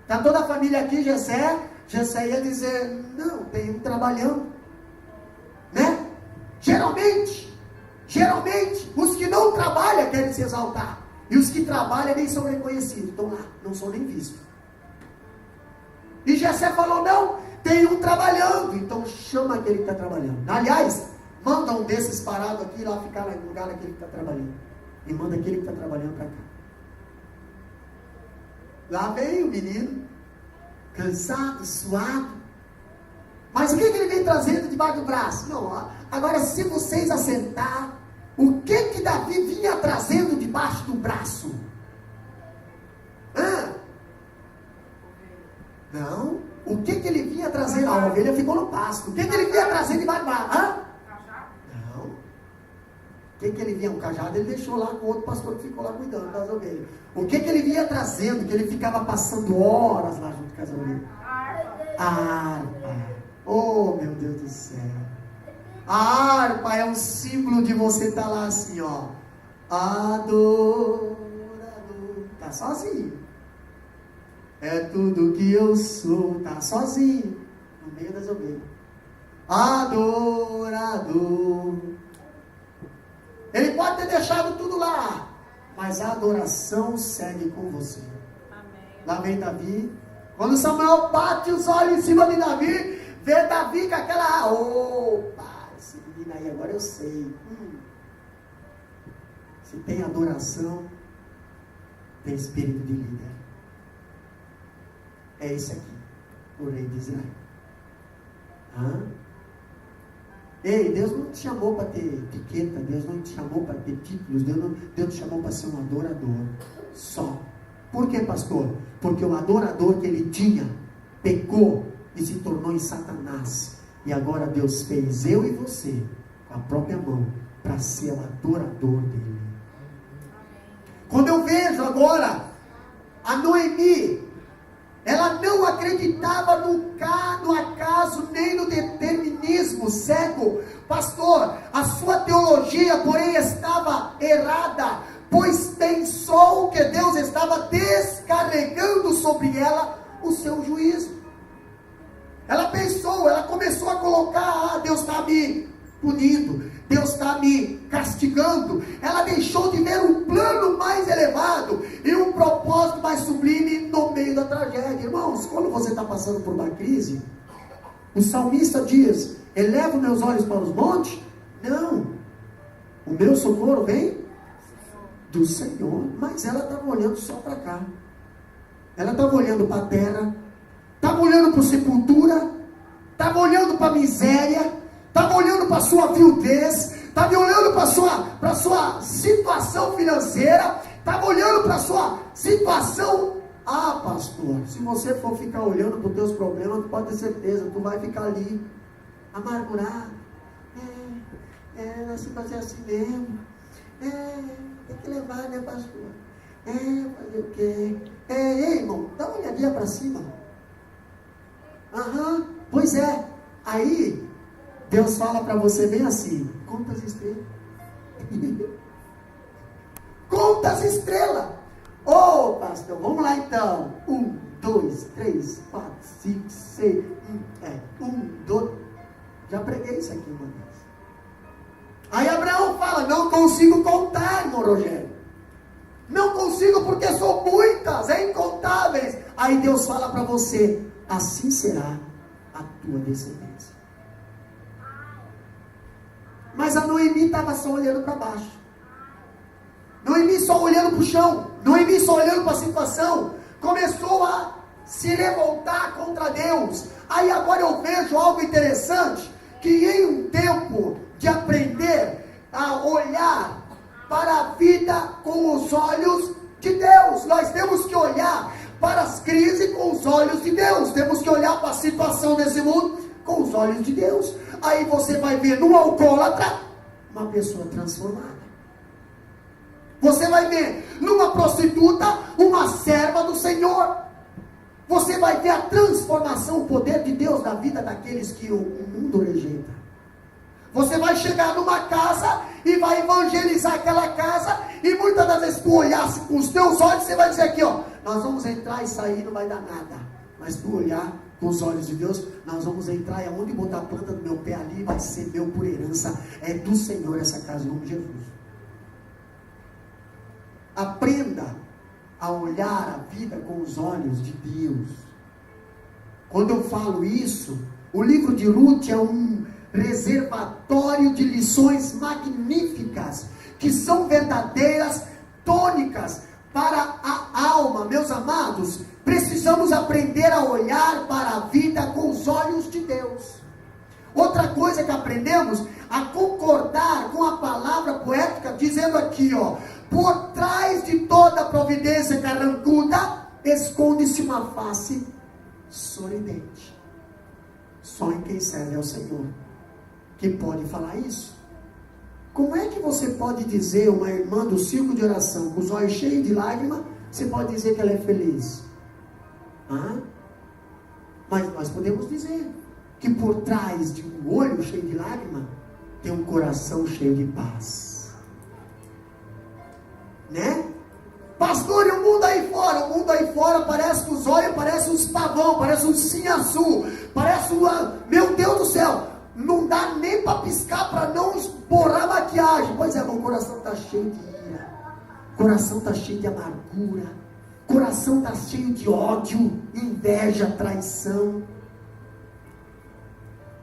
Está toda a família aqui, Jessé. Jessé ia dizer: não, tem um trabalhando, né? Geralmente Geralmente, os que não trabalham querem se exaltar. E os que trabalham nem são reconhecidos. Estão lá, não são nem vistos. E Jessé falou, não, tem um trabalhando. Então chama aquele que está trabalhando. Aliás, manda um desses parado aqui, lá ficar no lugar daquele que está trabalhando. E manda aquele que está trabalhando para cá. Lá vem o menino, cansado, suado. Mas o que ele vem trazendo debaixo do braço? Não, agora se vocês assentar, o que Davi vinha trazendo debaixo do braço? Não, o que ele vinha trazendo? A ovelha ficou no pasto. O que ele vinha trazendo debaixo do braço? Não. O que ele vinha? O cajado ele deixou lá com outro pastor que ficou lá cuidando das ovelhas. O que ele vinha trazendo? Que ele ficava passando horas lá junto com as ovelhas? A harpa. Oh, meu Deus do céu. A harpa é um símbolo de você estar lá assim, ó. Adorador. Tá sozinho. É tudo que eu sou. Tá sozinho. No meio das ovelhas. Adorador. Ele pode ter deixado tudo lá. Mas a adoração segue com você. Amém. Lá vem Davi. Quando Samuel bate os olhos em cima de Davi, vê Davi com aquela... Opa! Esse menino aí, agora eu sei. Se tem adoração, tem espírito de líder. É esse aqui, o rei de Israel. Ei, Deus não te chamou para ter etiqueta, Deus não te chamou para ter títulos, Deus te chamou para ser um adorador. Só. Por que, pastor? Porque o adorador que ele tinha, pecou e se tornou em Satanás. E agora Deus fez eu e você, com a própria mão, para ser o adorador dele. Quando eu vejo agora a Noemi, ela não acreditava no acaso, nem no determinismo cego. Pastor, a sua teologia, porém, estava errada, pois pensou que Deus estava descarregando sobre ela o seu juízo. Ela pensou, ela começou a colocar, Deus está me punindo, Deus está me castigando. Ela deixou de ver um plano mais elevado e um propósito mais sublime no meio da tragédia. Irmãos, quando você está passando por uma crise, o salmista diz, elevo meus olhos para os montes? Não, o meu socorro vem do Senhor. Mas ela estava olhando só para cá, ela estava olhando para a terra, estava olhando para a sepultura, estava olhando para a miséria, estava olhando para a sua viudez, estava olhando para a sua situação financeira, estava olhando para a sua situação. Pastor, se você for ficar olhando para os teus problemas, tu pode ter certeza, tu vai ficar ali, amargurado. Nós vamos fazer assim mesmo. Tem que levar, né, pastor? Fazer o quê? Ei, irmão, dá uma olhadinha para cima. Pois é. Aí, Deus fala para você bem assim, conta as estrelas. Conta as estrelas. Pastor, vamos lá então. 1, 2, 3, 4, 5, 6. 1, 2. Já preguei isso aqui uma vez. Aí Abraão fala, não consigo contar, irmão Rogério. Não consigo porque são muitas, incontáveis. Aí Deus fala para você, assim será a tua descendência. Mas a Noemi estava só olhando para baixo. Noemi só olhando para o chão. Noemi só olhando para a situação. Começou a se revoltar contra Deus. Aí agora eu vejo algo interessante, que em um tempo de aprender a olhar para a vida com os olhos de Deus, nós temos que olhar para as crises com os olhos de Deus, temos que olhar para a situação desse mundo com os olhos de Deus. Aí você vai ver no alcoólatra uma pessoa transformada, você vai ver numa prostituta uma serva do Senhor, você vai ver a transformação, o poder de Deus na vida daqueles que o mundo rejeita. Você vai chegar numa casa e vai evangelizar aquela casa, e muitas das vezes tu olhasse com os teus olhos, você vai dizer aqui, nós vamos entrar e sair, não vai dar nada. Mas tu olhar, com os olhos de Deus, nós vamos entrar, e aonde botar a planta do meu pé ali, vai ser meu por herança, é do Senhor essa casa, em nome de Jesus. Aprenda a olhar a vida com os olhos de Deus. Quando eu falo isso, o livro de Ruth é um reservatório de lições magníficas, que são verdadeiras tônicas para a alma. Meus amados, precisamos aprender a olhar para a vida com os olhos de Deus. Outra coisa que aprendemos, a concordar com a palavra poética, dizendo aqui, ó: por trás de toda providência carrancuda, esconde-se uma face sorridente. Só em quem serve ao Senhor que pode falar isso. Como é que você pode dizer, uma irmã do círculo de oração, com os olhos cheios de lágrimas, você pode dizer que ela é feliz? Mas nós podemos dizer que por trás de um olho cheio de lágrimas, tem um coração cheio de paz. Né? Pastor, e o mundo aí fora? O mundo aí fora parece que os olhos parecem uns pavão, parece um sinhaçu, parece uma... Meu Deus do céu, não dá nem para piscar para não esporrar maquiagem. Pois é, meu coração está cheio de ira, coração está cheio de amargura, coração está cheio de ódio, inveja, traição.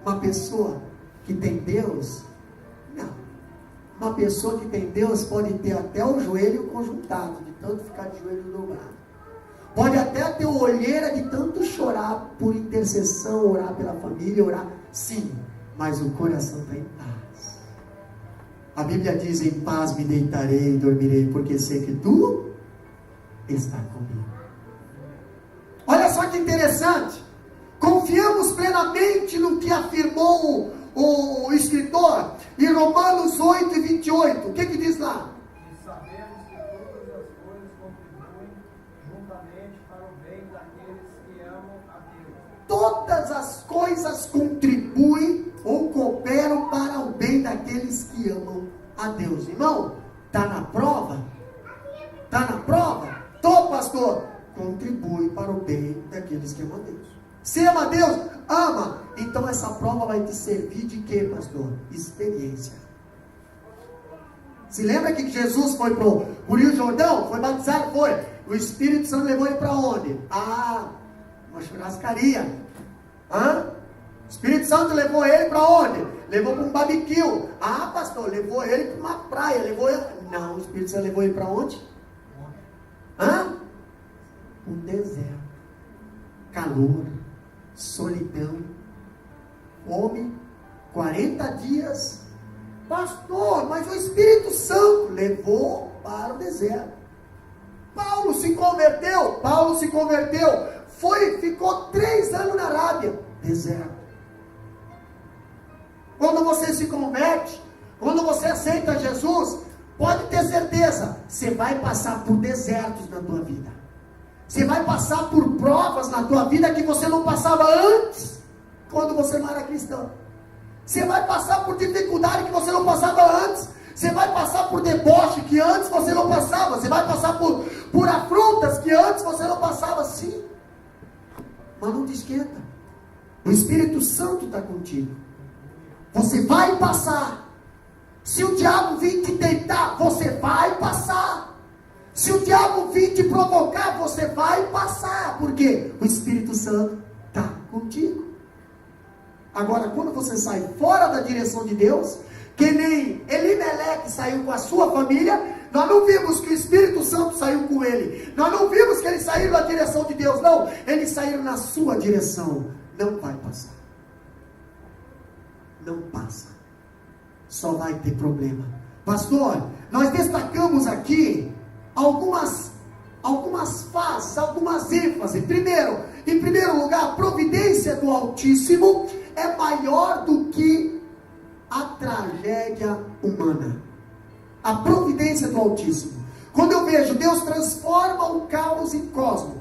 Uma pessoa que tem Deus, não. Uma pessoa que tem Deus pode ter até o joelho conjuntado, de tanto ficar de joelho dobrado. Pode até ter olheira de tanto chorar por intercessão, orar pela família, orar. Sim, mas o coração está em paz. A Bíblia diz: em paz me deitarei e dormirei, porque sei que tu está comigo. Olha só que interessante. Confiamos plenamente no que afirmou o escritor em Romanos 8:28. O que diz lá? E sabemos que todas as coisas contribuem juntamente para o bem daqueles que amam a Deus. Todas as coisas contribuem ou cooperam para o bem daqueles que amam a Deus. Irmão, está na prova? Está na prova? Tô, pastor. Contribui para o bem daqueles que amam a Deus. Você ama a Deus? Ama. Então essa prova vai te servir de quê, pastor? Experiência. Se lembra que Jesus foi para o Rio Jordão? Foi batizado? Foi. O Espírito Santo levou ele para onde? Uma churrascaria. O Espírito Santo levou ele para onde? Levou para um barbecue. Pastor, levou ele para uma praia. Levou ele... Não, o Espírito Santo levou ele para onde? Um deserto. Calor. Solidão. Fome. 40 dias. Pastor, mas o Espírito Santo levou para o deserto. Paulo se converteu. Ficou 3 anos na Arábia. Deserto. Quando você se converte, quando você aceita Jesus, pode ter certeza, você vai passar por desertos na tua vida. Você vai passar por provas na tua vida que você não passava antes, quando você não era cristão. Você vai passar por dificuldade que você não passava antes. Você vai passar por deboche que antes você não passava. Você vai passar por afrontas que antes você não passava, sim. Mas não te esquenta. O Espírito Santo está contigo. Você vai passar. Se o diabo vir te tentar, você vai passar. Se o diabo vir te provocar, você vai passar. Por quê? O Espírito Santo está contigo. Agora, quando você sai fora da direção de Deus, que nem Elimeleque saiu com a sua família, nós não vimos que o Espírito Santo saiu com ele. Nós não vimos que eles saíram da direção de Deus, não. Eles saíram na sua direção. Não vai passar. Não passa. Só vai ter problema. Pastor, nós destacamos aqui algumas fases, algumas ênfases. Primeiro, em primeiro lugar, a providência do Altíssimo é maior do que a tragédia humana. A providência do Altíssimo. Quando eu vejo Deus transforma o caos em cosmos,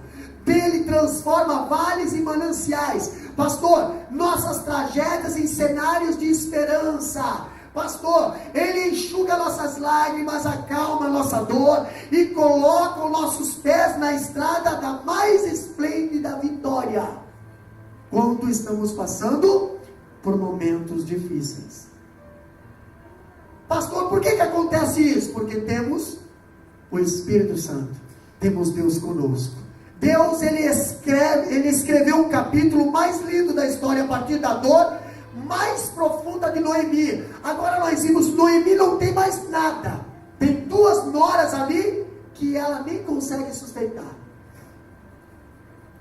Ele transforma vales em mananciais. Pastor, nossas tragédias em cenários de esperança. Pastor, Ele enxuga nossas lágrimas, acalma nossa dor e coloca os nossos pés na estrada da mais esplêndida vitória. quando estamos passando por momentos difíceis. Pastor, por que acontece isso? Porque temos o Espírito Santo, temos Deus conosco. Deus, ele escreveu um capítulo mais lindo da história a partir da dor mais profunda de Noemi. Agora nós vimos, Noemi não tem mais nada, tem 2 noras ali que ela nem consegue sustentar.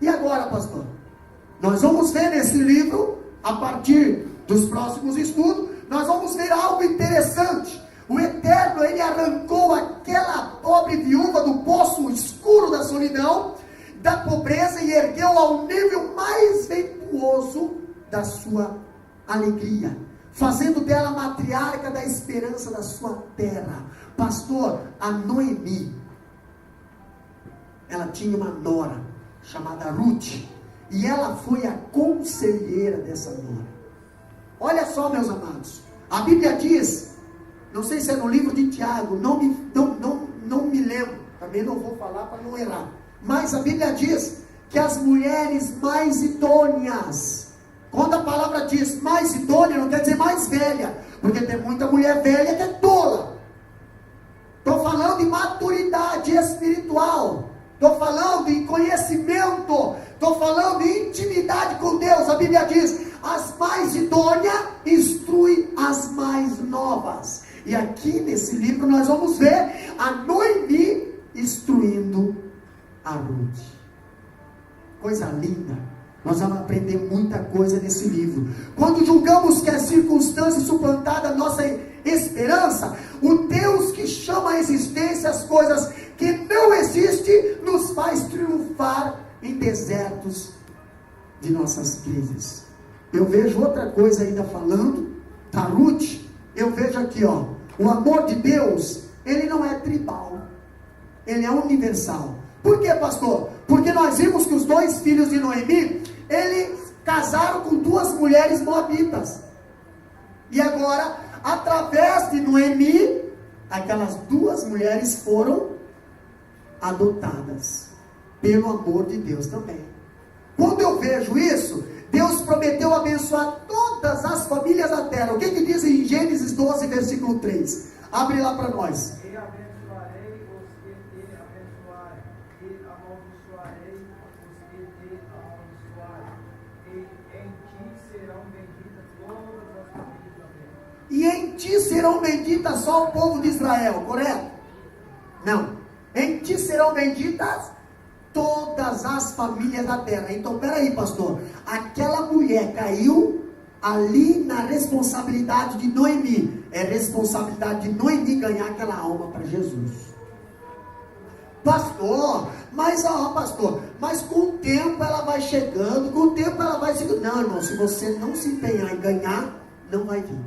E agora, pastor? Nós vamos ver nesse livro, a partir dos próximos estudos, nós vamos ver algo interessante. O Eterno, ele arrancou aquela pobre viúva do poço escuro da solidão, da pobreza, e ergueu ao nível mais ventuoso da sua alegria, fazendo dela matriarca da esperança da sua terra. Pastor, a Noemi, ela tinha uma nora chamada Ruth, e ela foi a conselheira dessa nora. Olha só, meus amados, a Bíblia diz, não sei se é no livro de Tiago, não me lembro, também não vou falar para não errar, mas a Bíblia diz que as mulheres mais idôneas, quando a palavra diz mais idônea, não quer dizer mais velha, porque tem muita mulher velha que é tola. Estou falando de maturidade espiritual, estou falando de conhecimento, estou falando de intimidade com Deus. A Bíblia diz, as mais idôneas instrui as mais novas. E aqui nesse livro nós vamos ver a Noemi instruindo a Ruth. Coisa linda. Nós vamos aprender muita coisa nesse livro. Quando julgamos que a circunstância suplantada a nossa esperança, o Deus que chama à existência as coisas que não existem, nos faz triunfar em desertos de nossas crises. Eu vejo outra coisa ainda falando da Ruth. Eu vejo aqui, ó, o amor de Deus, ele não é tribal, ele é universal. Por quê, pastor? Porque nós vimos que os 2 filhos de Noemi, eles casaram com 2 mulheres moabitas. E agora, através de Noemi, aquelas 2 mulheres foram adotadas pelo amor de Deus também. Quando eu vejo isso, Deus prometeu abençoar todas as famílias da terra. O que diz em Gênesis 12, versículo 3? Abre lá para nós. E abençoarei os que te abençoarem, e amaldiçoarei os que te amaldiçoarem, e em ti serão benditas todas as famílias da terra. E em ti serão benditas só o povo de Israel, correto? Não. Em ti serão benditas todas as famílias da terra. Então, peraí, pastor, aquela mulher caiu ali na responsabilidade de Noemi. É responsabilidade de Noemi ganhar aquela alma para Jesus. Pastor, mas com o tempo ela vai chegando, com o tempo ela vai chegando. Não, irmão, se você não se empenhar em ganhar, não vai vir.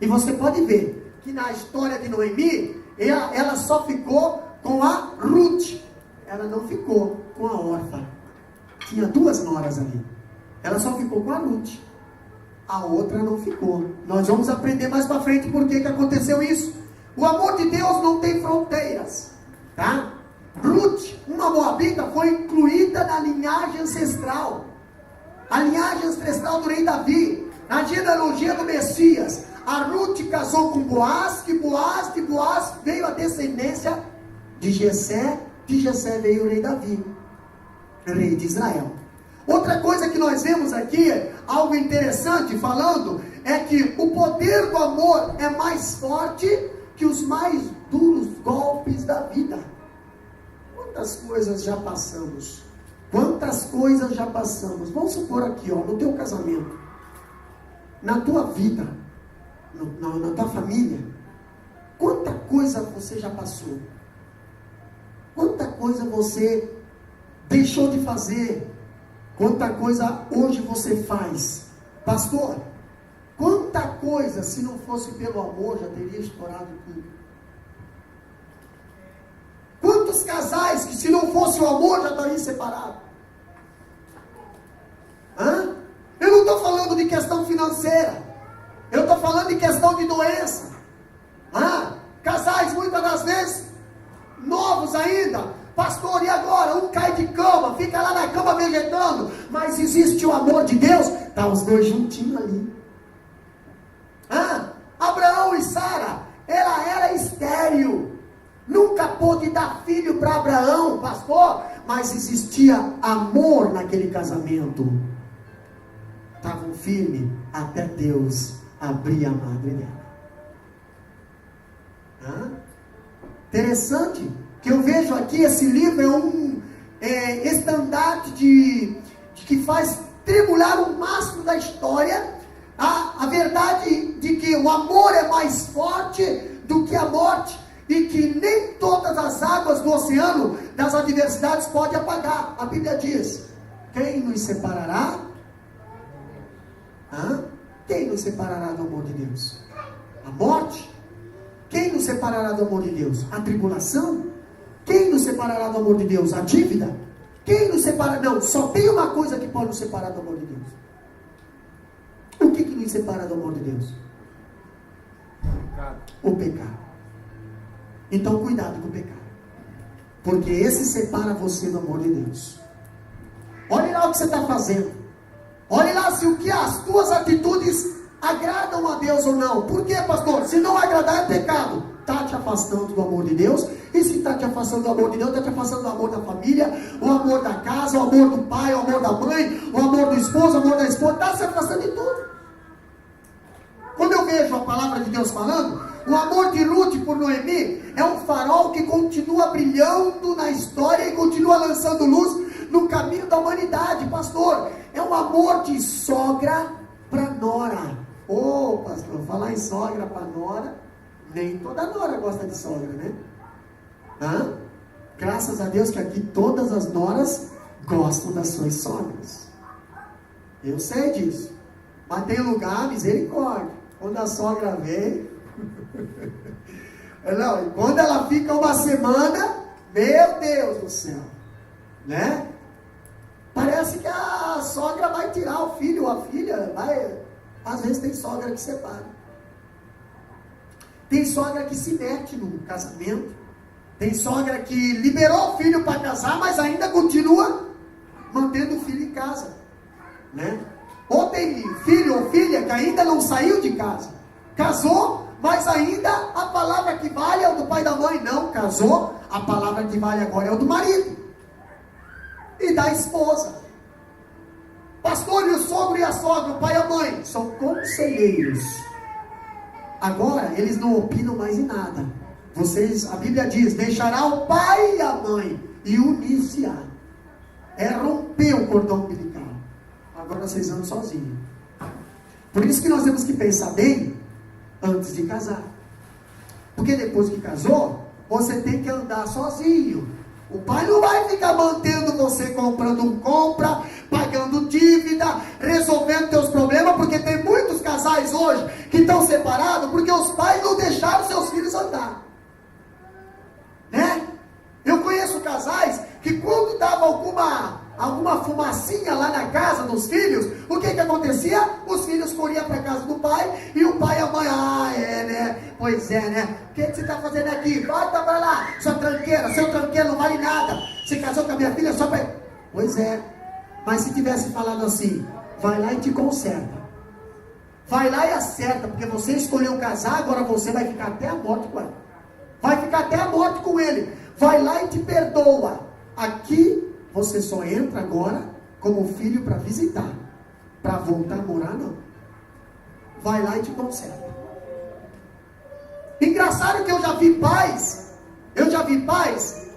E você pode ver que na história de Noemi, ela só ficou com a Ruth. Ela não ficou com a órfã. Tinha 2 noras ali. Ela só ficou com a Ruth. A outra não ficou. Nós vamos aprender mais para frente por que aconteceu isso. O amor de Deus não tem fronteiras, tá? Ruth, uma moabita, foi incluída na linhagem ancestral. A linhagem ancestral do rei Davi. Na genealogia do Messias. A Ruth casou com Boaz, de Boaz veio a descendência de Jessé. De Jessé veio o rei Davi, rei de Israel. Outra coisa que nós vemos aqui, algo interessante falando, é que o poder do amor é mais forte que os mais duros golpes da vida. Quantas coisas já passamos? Quantas coisas já passamos? Vamos supor aqui, ó, no teu casamento, na tua vida, na tua família, quanta coisa você já passou? Quanta coisa você deixou de fazer? Quanta coisa hoje você faz? Pastor, quanta coisa, se não fosse pelo amor, já teria estourado tudo. Quantos casais que, se não fosse o amor, já estariam separados? Eu não estou falando de questão financeira. Eu estou falando de questão de doença. Casais, muitas das vezes, novos ainda, pastor, e agora? Um cai de cama, fica lá na cama grama vegetando, mas existe o amor de Deus, está os dois juntinhos ali. Abraão e Sara, ela era estéril, nunca pôde dar filho para Abraão, pastor, mas existia amor naquele casamento. Estavam firmes até Deus abrir a madre dela. Interessante que eu vejo aqui, esse livro é um estandarte de que faz tribular o máximo da história a verdade de que o amor é mais forte do que a morte, e que nem todas as águas do oceano das adversidades pode apagar. A Bíblia diz: quem nos separará? Quem nos separará do amor de Deus? A morte? Quem nos separará do amor de Deus? A tribulação? Quem nos separará do amor de Deus? A dívida? Quem nos separará? Não, só tem uma coisa que pode nos separar do amor de Deus. O que nos separa do amor de Deus? O pecado. Então cuidado com o pecado, porque esse separa você do amor de Deus. Olhe lá o que você está fazendo. Olhe lá se o que as tuas atitudes agradam a Deus ou não. Por quê, pastor? Se não agradar é pecado. Está te afastando do amor de Deus. E se está te afastando do amor de Deus, está te afastando do amor da família, o amor da casa, o amor do pai, o amor da mãe, o amor do esposo, o amor da esposa. Está se afastando de tudo. Quando eu vejo a palavra de Deus falando, o amor de Ruth por Noemi é um farol que continua brilhando na história e continua lançando luz no caminho da humanidade, pastor. É um amor de sogra para nora. Pastor, falar em sogra para nora, nem toda nora gosta de sogra, né? Graças a Deus que aqui todas as noras gostam das suas sogras. Eu sei disso. Mas tem lugar, misericórdia. Quando a sogra vem... Não, quando ela fica uma semana, meu Deus do céu, né? Parece que a sogra vai tirar o filho ou a filha, às vezes tem sogra que separa. Tem sogra que se mete no casamento. Tem sogra que liberou o filho para casar, mas ainda continua mantendo o filho em casa, né? Ou tem filho ou filha que ainda não saiu de casa, casou, mas ainda a palavra que vale é o do pai e da mãe. Não, casou, a palavra que vale agora é o do marido e da esposa. Pastor, e o sogro e a sogra, o pai e a mãe, são conselheiros. Agora, eles não opinam mais em nada. A Bíblia diz, deixará o pai e a mãe e unir-se-á. É romper o cordão umbilical. Agora vocês andam sozinhos. Por isso que nós temos que pensar bem antes de casar. Porque depois que casou, você tem que andar sozinho. O pai não vai ficar mantendo você comprando compra, pagando dívida, resolvendo teus problemas, porque tem muitos casais hoje que estão separados porque os pais não deixaram seus filhos andar. Né? Eu conheço casais que quando dava alguma fumacinha lá na casa dos filhos, o que acontecia? Os filhos corriam para a casa do pai, e o pai e a mãe, né? Pois é, né? O que você está fazendo aqui? Volta para lá, sua tranqueira, seu tranqueiro não vale nada. Você casou com a minha filha só para... Pois é, mas se tivesse falado assim, vai lá e te conserta. Vai lá e acerta, porque você escolheu casar, agora você vai ficar até a morte com ela. Vai ficar até a morte com ele. Vai lá e te perdoa. Aqui você só entra agora como filho para visitar. Para voltar a morar, não. Vai lá e te conserta. Engraçado que eu já vi pais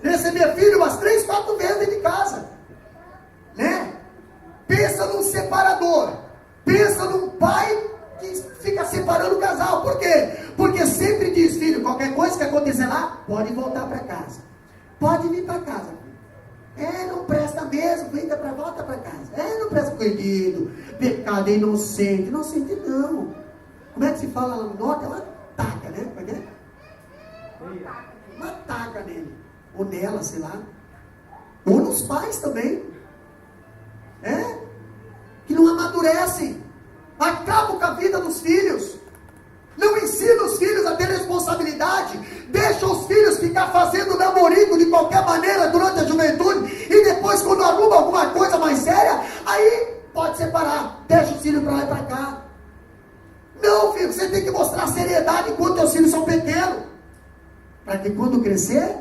receber filho umas 3, 4 vezes dentro de casa. Né? Pensa num separador. Pensa num pai que fica separando o casal. Por quê? Porque sempre diz, filho, qualquer coisa que acontecer lá, pode voltar para casa. Pode vir para casa. Não presta mesmo, volta para casa. Não presta, perdido, pecado, inocente. Inocente não. Como é que se fala lá no norte? Ela taca, né? Como é que é? Uma taca nele. Ou nela, sei lá. Ou nos pais também. Que não amadurecem. Acabam com a vida dos filhos. Não ensina os filhos a ter responsabilidade. Deixa os filhos ficar fazendo namorico de qualquer maneira durante a juventude. E depois, quando arruma alguma coisa separar. Deixa os filhos para lá e para cá. Não, filho, você tem que mostrar seriedade enquanto teus filhos são pequenos. Para que quando crescer,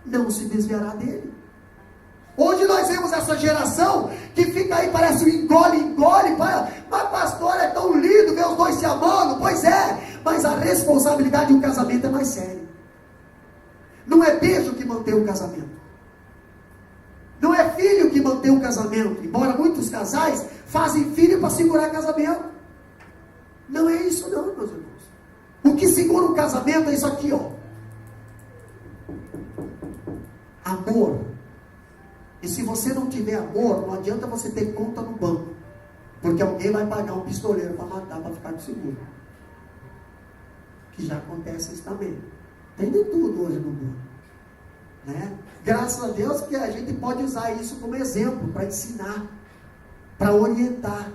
não se desviará dele. Hoje nós vemos essa geração que fica aí, parece um engole, mas pastor, é tão lindo ver os dois se amando. Pois é, mas a responsabilidade de um casamento é mais séria. Não é beijo que mantém o casamento. Não é filho que mantém o casamento. Embora muitos casais fazem filho para segurar casamento. Não é isso não, meus irmãos. O que segura o casamento é isso aqui, ó. Amor. E se você não tiver amor, não adianta você ter conta no banco. Porque alguém vai pagar um pistoleiro para matar, para ficar com seguro. Que já acontece isso também. Tem de tudo hoje no mundo. Né? Graças a Deus que a gente pode usar isso como exemplo, para ensinar, para orientar.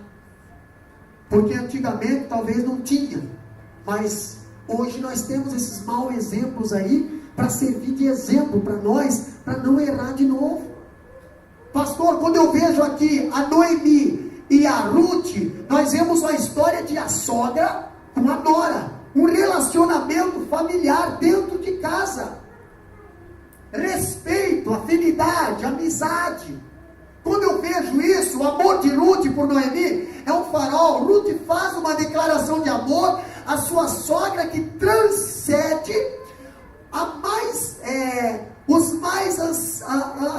Porque antigamente talvez não tinha. Mas hoje nós temos esses maus exemplos aí, para servir de exemplo para nós, para não errar de novo. Pastor, quando eu vejo aqui a Noemi e a Ruth, nós vemos a história de a sogra com a nora. Um relacionamento familiar dentro de casa. Respeito, afinidade, amizade. Quando eu vejo isso, o amor de Ruth por Noemi é um farol. Ruth faz uma declaração de amor à sua sogra que transcende os mais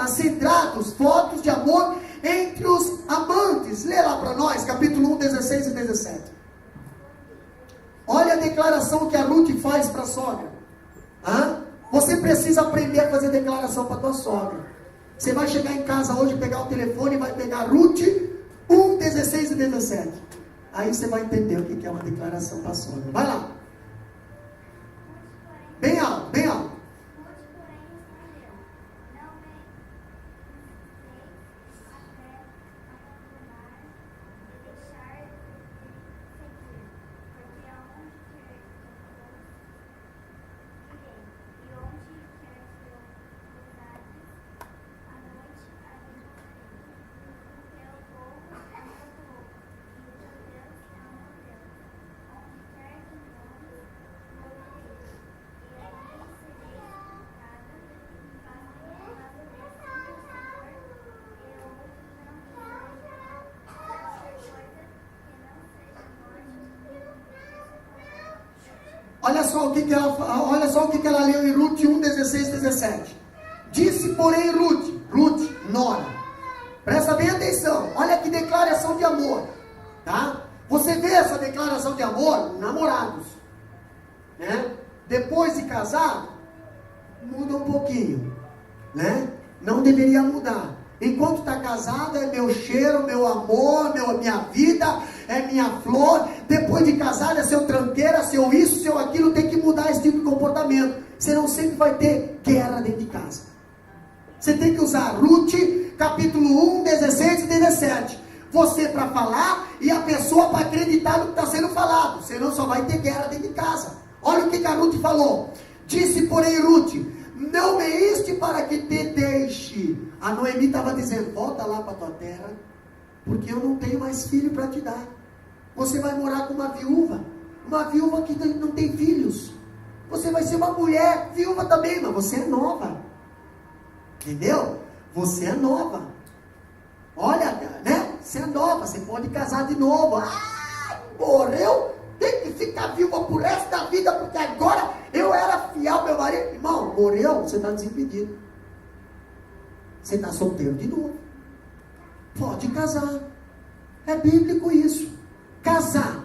acendrados votos de amor entre os amantes. Lê lá para nós, capítulo 1, 16 e 17. Olha a declaração que a Ruth faz para a sogra. Você precisa aprender a fazer declaração para a tua sogra. Você vai chegar em casa hoje, pegar o telefone e vai pegar Ruth 1, 16 e 17. Aí você vai entender o que é uma declaração para a sogra. Vai lá. Bem alto, bem alto. Olha só o que ela leu em Ruth 1, 16 e 17. Disse, porém, Ruth, nora. Presta bem atenção. Olha que declaração de amor. Tá? Você vê essa declaração de amor, namorados. Né? Depois de casar, muda um pouquinho. Né? Não deveria mudar. Enquanto está casado, é meu cheiro, meu amor, minha vida, é minha flor. Depois de casado, é seu tranqueira, seu isso, seu aquilo. Tem que mudar esse tipo de comportamento. Senão sempre vai ter guerra dentro de casa. Você tem que usar Ruth, capítulo 1, 16 e 17. Você para falar e a pessoa para acreditar no que está sendo falado. Senão só vai ter guerra dentro de casa. Olha o que a Ruth falou. Disse, porém, Ruth, não me iste para que te deixe. A Noemi estava dizendo, volta lá para tua terra, porque eu não tenho mais filho para te dar. Você vai morar com uma viúva que não tem filhos. Você vai ser uma mulher viúva também, mas você é nova. Entendeu? Você é nova. Olha, né? Você é nova, você pode casar de novo. Morreu, tem que ficar viúva por resto da vida, porque agora eu era fiel ao meu marido. Irmão, morreu, você está desimpedido. Você está solteiro de novo. Pode casar. É bíblico isso. Casar.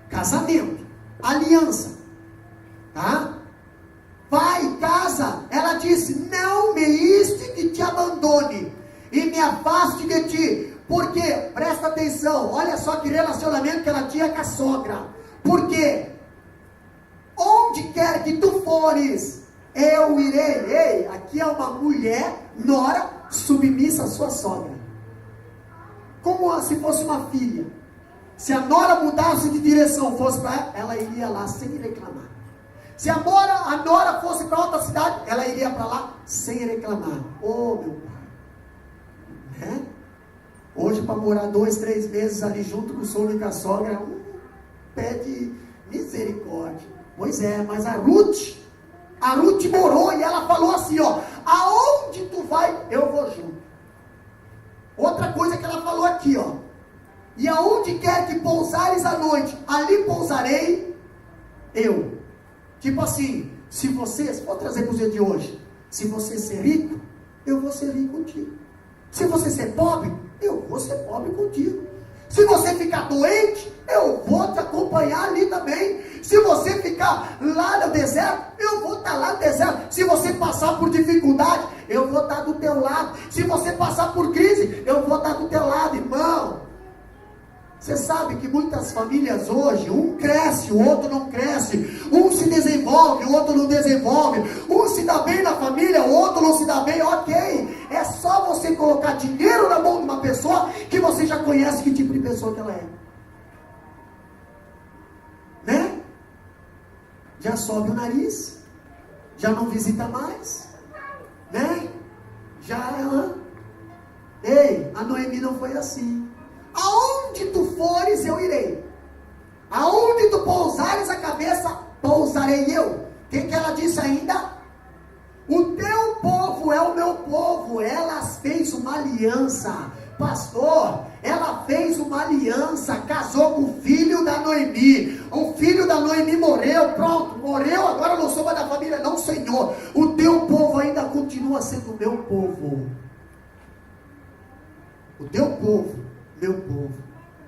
Casamento. Aliança. Tá? Vai, casa. Ela disse, não me iste que te abandone e me afaste de ti. Porque, presta atenção, olha só que relacionamento que ela tinha com a sogra. Porque, onde quer que tu fores, eu irei. Ei, aqui é uma mulher, nora, submissa à sua sogra. Como se fosse uma filha. Se a nora mudasse de direção, fosse para ela iria lá sem reclamar. Se a nora fosse para outra cidade, ela iria para lá sem reclamar. Oh, meu pai. Né? Hoje hoje para morar 2, 3 meses ali junto com o sogro e com a sogra, pede misericórdia. Pois é, mas a Ruth morou e ela falou assim, ó, aonde tu vai, eu vou junto. Outra coisa que ela falou aqui, ó, e aonde quer que pousares à noite, ali pousarei eu. Tipo assim, se vou trazer para o dia de hoje, se você ser rico, eu vou ser rico contigo. Se você ser pobre, eu vou ser pobre contigo. Se você ficar doente, eu vou te acompanhar ali também. Se você ficar lá no deserto, eu vou estar lá no deserto. Se você passar por dificuldade, eu vou estar do teu lado. Se você passar por crise, eu vou estar do teu lado, irmão. Você sabe que muitas famílias hoje, um cresce, o outro não cresce, um se desenvolve, o outro não desenvolve, um se dá bem na família, o outro não se dá bem, ok, é só você colocar dinheiro na mão de uma pessoa, que você já conhece que tipo de pessoa que ela é, né? Já sobe o nariz, já não visita mais, né? Ei, a Noemi não foi assim. Aonde tu fores, eu irei. Aonde tu pousares a cabeça, pousarei eu. O que ela disse ainda? O teu povo é o meu povo. Ela fez uma aliança. Pastor, ela fez uma aliança. Casou com o filho da Noemi. O filho da Noemi morreu. Pronto, morreu. Agora eu não sou mais da família. Não, Senhor. O teu povo ainda continua sendo o meu povo. O teu povo, meu povo.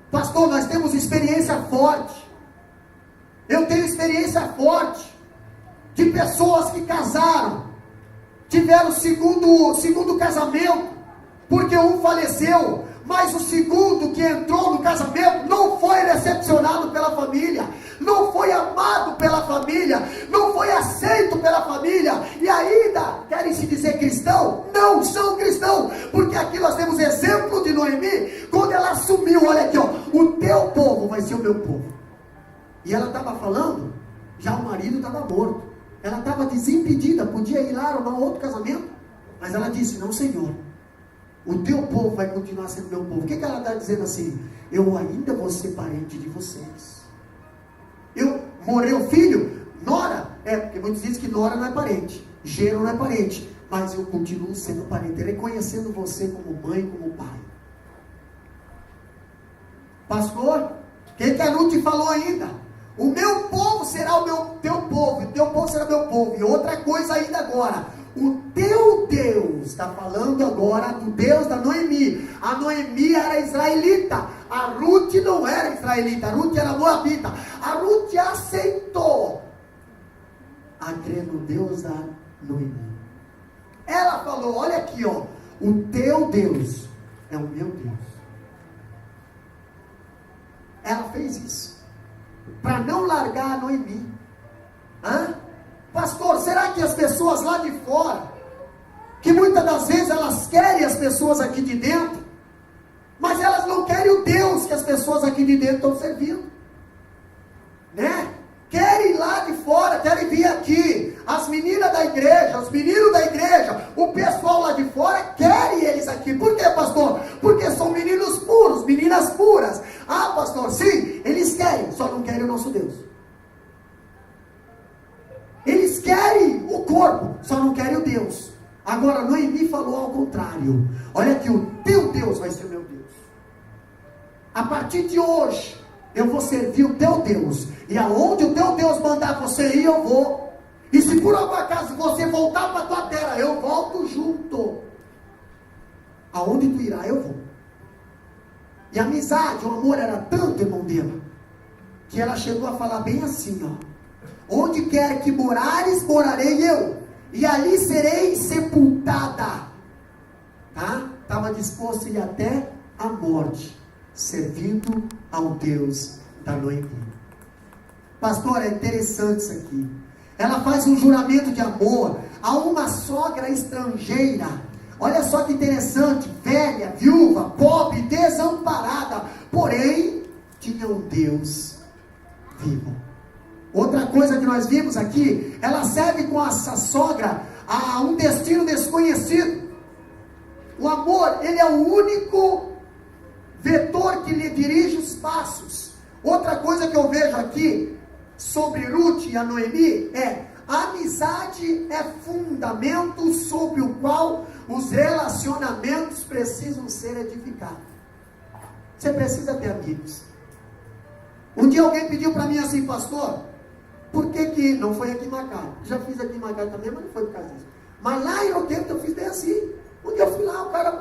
Pastor, nós temos experiência forte. Eu tenho experiência forte de pessoas que casaram, tiveram segundo casamento, porque um faleceu, mas o segundo que entrou no casamento não foi recepcionado pela família, não foi amado pela família, não foi aceito pela família, e ainda querem se dizer cristão? Não são cristãos, porque aqui nós temos exemplo de Noemi, quando ela assumiu, olha aqui, ó, o teu povo vai ser o meu povo. E ela estava falando, já o marido estava morto, ela estava desimpedida, podia ir lá arrumar outro casamento, mas ela disse, não, Senhor, o teu povo vai continuar sendo meu povo. O que ela está dizendo assim? Eu ainda vou ser parente de vocês. Morreu filho, nora, porque muitos dizem que nora não é parente, genro não é parente, mas eu continuo sendo parente, reconhecendo você como mãe, como pai. Pastor, o que a Ruth falou ainda? O meu povo será teu povo, e o teu povo será meu povo. E outra coisa ainda agora, o teu Deus, está falando agora do Deus da Noemi. A Noemi era israelita, a Ruth não era israelita, a Ruth era moabita. A Ruth aceitou a crer no Deus da Noemi. Ela falou, olha aqui, ó, o teu Deus é o meu Deus. Ela fez isso para não largar a Noemi. Pastor, será que as pessoas lá de fora, que muitas das vezes elas querem as pessoas aqui de dentro, mas elas não querem o Deus que as pessoas aqui de dentro estão servindo, né? Querem lá de fora, querem vir aqui, as meninas da igreja, os meninos da igreja, o pessoal lá de fora, querem eles aqui. Por quê, pastor? Porque são meninos puros, meninas puras. Ah, pastor, sim, eles querem, só não querem o nosso Deus. Eles querem o corpo, só não querem o Deus. Agora, Noemi falou ao contrário. Olha aqui, o teu Deus vai ser o meu Deus. A partir de hoje, eu vou servir o teu Deus. E aonde o teu Deus mandar você ir, eu vou. E se por algum acaso você voltar para a tua terra, eu volto junto. Aonde tu irá, eu vou. E a amizade, o amor era tanto, irmão dela, que ela chegou a falar bem assim, ó. Onde quer que morares, morarei eu, e ali serei sepultada. Tá? Estava disposto a ir até a morte, servindo ao Deus da Noemi. Pastor, é interessante isso aqui. Ela faz um juramento de amor a uma sogra estrangeira. Olha só que interessante, velha, viúva, pobre, desamparada, porém tinha um Deus vivo. Outra coisa que nós vimos aqui, ela serve com essa sogra a um destino desconhecido. O amor, ele é o único vetor que lhe dirige os passos. Outra coisa que eu vejo aqui sobre Ruth e a Noemi é: a amizade é fundamento sobre o qual os relacionamentos precisam ser edificados. Você precisa ter amigos. Um dia alguém pediu para mim assim: pastor, por que não foi aqui em Macau? Já fiz aqui em Macau também, mas não foi por causa disso. Mas lá em Roqueiro eu fiz bem assim. Um dia eu fui lá, o cara: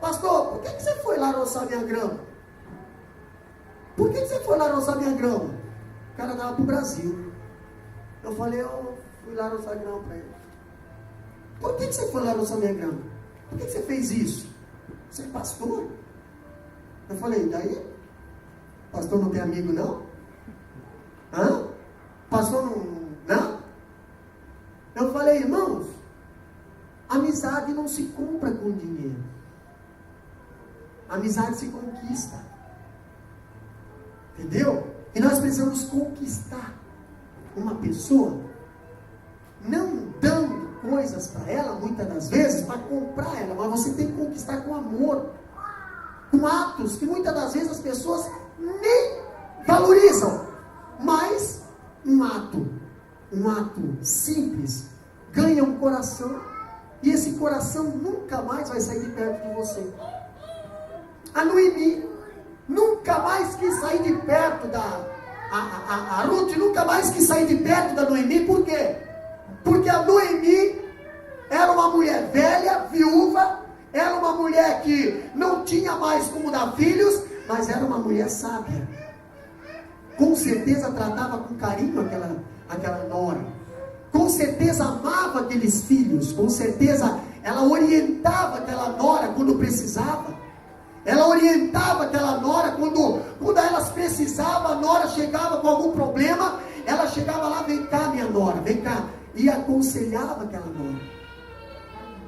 pastor, por que você foi lá roçar minha grama? Por que você foi lá roçar minha grama? O cara dava para o Brasil. Eu falei: eu fui lá roçar grama para ele. Por que você foi lá roçar minha grama? Por que você fez isso? Você é pastor? Eu falei: daí? Pastor não tem amigo não? Hã? Pastor não? Eu falei: irmãos, amizade não se compra com dinheiro. Amizade se conquista. Entendeu? E nós precisamos conquistar uma pessoa, não dando coisas para ela, muitas das vezes, para comprar ela, mas você tem que conquistar com amor, com atos que muitas das vezes as pessoas nem valorizam, mas um ato simples, ganha um coração, e esse coração nunca mais vai sair de perto de você. A Noemi nunca mais quis sair de perto a Ruth nunca mais quis sair de perto da Noemi. Por quê? Porque a Noemi era uma mulher velha, viúva, era uma mulher que não tinha mais como dar filhos, mas era uma mulher sábia. Com certeza tratava com carinho aquela nora. Com certeza amava aqueles filhos. Com certeza ela orientava aquela nora quando precisava. Ela orientava aquela nora quando elas precisavam. A nora chegava com algum problema, ela chegava lá: vem cá minha nora, vem cá. E aconselhava aquela nora.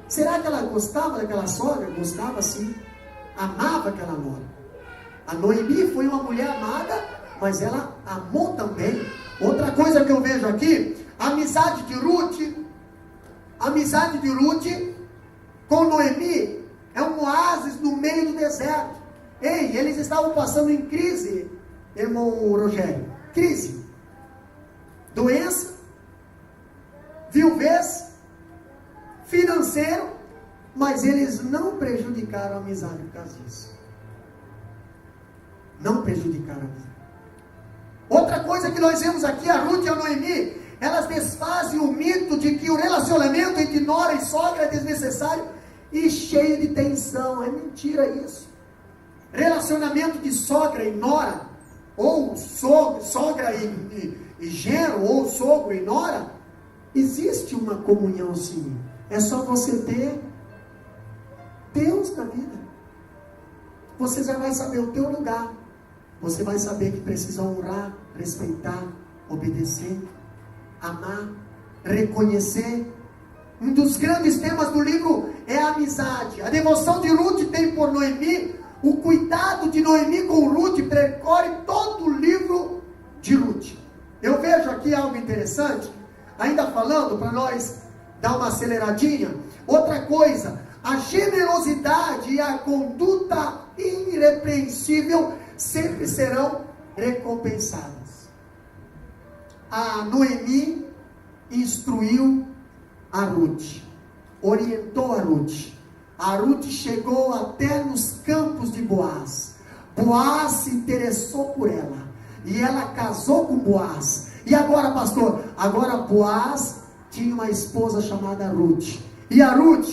Será que ela gostava daquela sogra? Gostava sim. Amava aquela nora. A Noemi foi uma mulher amada, mas ela amou também. Outra coisa que eu vejo aqui: a amizade de Ruth com Noemi é um oásis no meio do deserto. Ei, eles estavam passando em crise, irmão Rogério. Crise. Doença, viuvez, financeiro, mas eles não prejudicaram a amizade por causa disso. Não prejudicaram a amizade. Outra coisa que nós vemos aqui, a Ruth e a Noemi, elas desfazem o mito de que o relacionamento entre nora e sogra é desnecessário e cheio de tensão. É mentira isso. Relacionamento de sogra e nora, ou sogra e genro, ou sogro e nora, existe uma comunhão sim. É só você ter Deus na vida. Você já vai saber o teu lugar. Você vai saber que precisa honrar, respeitar, obedecer, amar, reconhecer. Um dos grandes temas do livro é a amizade. A devoção de Ruth tem por Noemi, o cuidado de Noemi com Ruth percorre todo o livro de Ruth. Eu vejo aqui algo interessante, ainda falando, para nós dar uma aceleradinha. Outra coisa: a generosidade e a conduta irrepreensível sempre serão recompensadas. A Noemi instruiu a Ruth, orientou a Ruth. A Ruth chegou até nos campos de Boaz. Boaz se interessou por ela e ela casou com Boaz. E agora, pastor, agora Boaz tinha uma esposa chamada Ruth, e a Ruth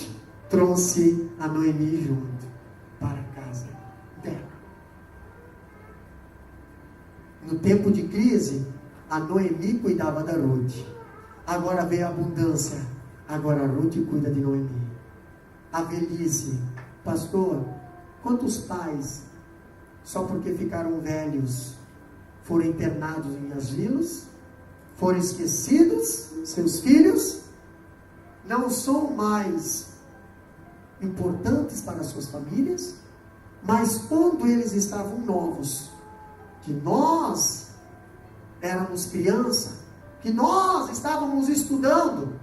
trouxe a Noemi junto para a casa dela. No tempo de crise, a Noemi cuidava da Ruth. Agora veio a abundância, agora a Ruth cuida de Noemi. A velhice: pastor, quantos pais, só porque ficaram velhos, foram internados em asilos, foram esquecidos, seus filhos não são mais importantes para suas famílias, mas quando eles estavam novos, que nós éramos criança, que nós estávamos estudando,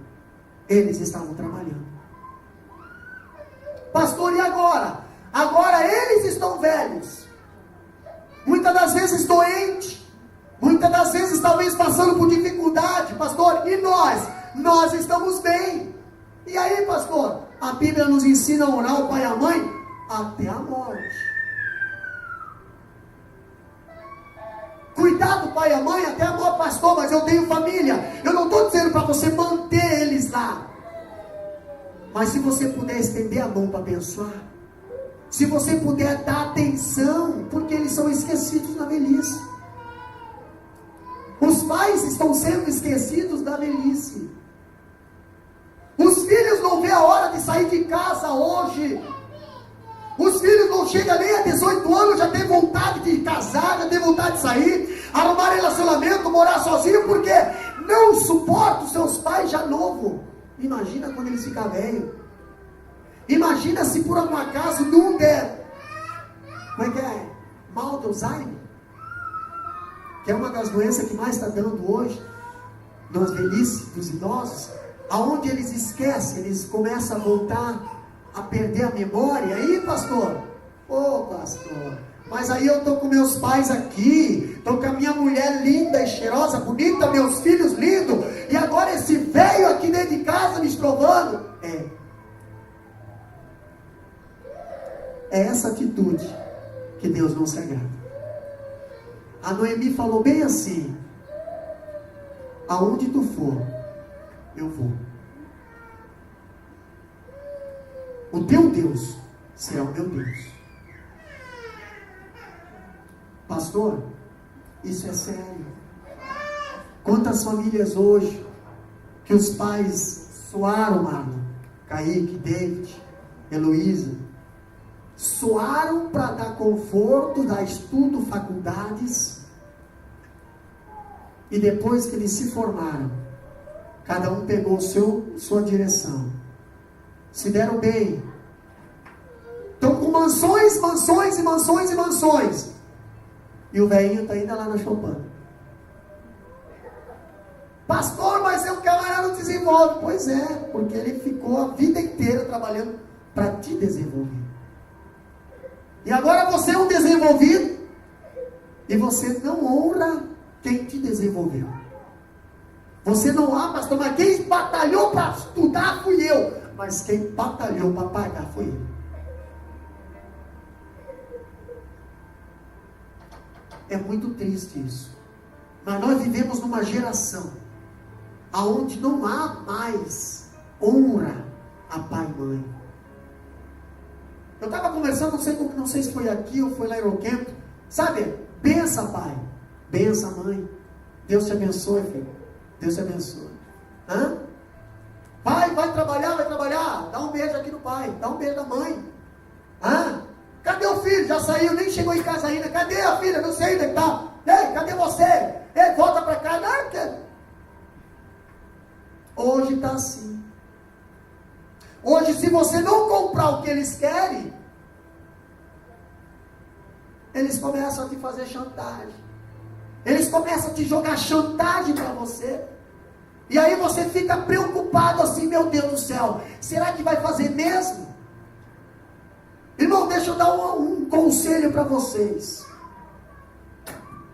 eles estavam trabalhando. Pastor, e agora? Agora eles estão velhos, das vezes doente, muitas das vezes talvez passando por dificuldade, pastor, e nós estamos bem. E aí, pastor, a Bíblia nos ensina a orar o pai e a mãe até a morte. Cuidar do pai e a mãe até a morte, pastor, mas eu tenho família. Eu não estou dizendo para você manter eles lá. Mas se você puder estender a mão para abençoar, se você puder dar atenção, porque eles são esquecidos na velhice. Os pais estão sendo esquecidos da velhice. Os filhos não vê a hora de sair de casa hoje. Os filhos não chegam nem a 18 anos, já tem vontade de casar, já tem vontade de sair, arrumar relacionamento, morar sozinho, porque não suporta os seus pais já novo. Imagina quando eles ficam velhos. Imagina se por algum acaso não der, como é que é? Mal de Alzheimer, que é uma das doenças que mais está dando hoje, nas velhices dos idosos, aonde eles esquecem, eles começam a voltar a perder a memória. Aí, pastor, pastor, mas aí eu estou com meus pais aqui, estou com a minha mulher linda e cheirosa, bonita, meus filhos lindos, e agora esse velho aqui dentro de casa me estrovando. É essa atitude que Deus não se agrada. A Noemi falou bem assim: aonde tu for, eu vou. O teu Deus será o meu Deus. Pastor, isso é sério. Quantas famílias hoje que os pais soaram, Marlon, Kaique, David, Heloísa, soaram para dar conforto, dar estudo, faculdades, e depois que eles se formaram, cada um pegou sua direção, se deram bem, estão com mansões, mansões e mansões e mansões, e o velhinho está ainda lá na choupana. Pastor, mas o camarada não desenvolve. Pois é, porque ele ficou a vida inteira trabalhando para te desenvolver. E agora você é um desenvolvido e você não honra quem te desenvolveu. Você não, pastor, mas quem batalhou para estudar fui eu. Mas quem batalhou para pagar foi eu. É muito triste isso. Mas nós vivemos numa geração aonde não há mais honra a pai e mãe. Eu estava conversando, não sei se foi aqui ou foi lá em Roquento. Sabe, bença pai, bença mãe. Deus te abençoe, filho. Deus te abençoe. Pai, vai trabalhar. Dá um beijo aqui no pai, dá um beijo na mãe. Cadê o filho? Já saiu, nem chegou em casa ainda. Cadê a filha? Não sei onde está. Ei, cadê você? Ei, volta para cá. Não, porque... Hoje está assim. Hoje, se você não comprar o que eles querem, eles começam a te fazer chantagem. Eles começam a te jogar chantagem para você. E aí você fica preocupado assim: meu Deus do céu, será que vai fazer mesmo? Irmão, deixa eu dar um conselho para vocês.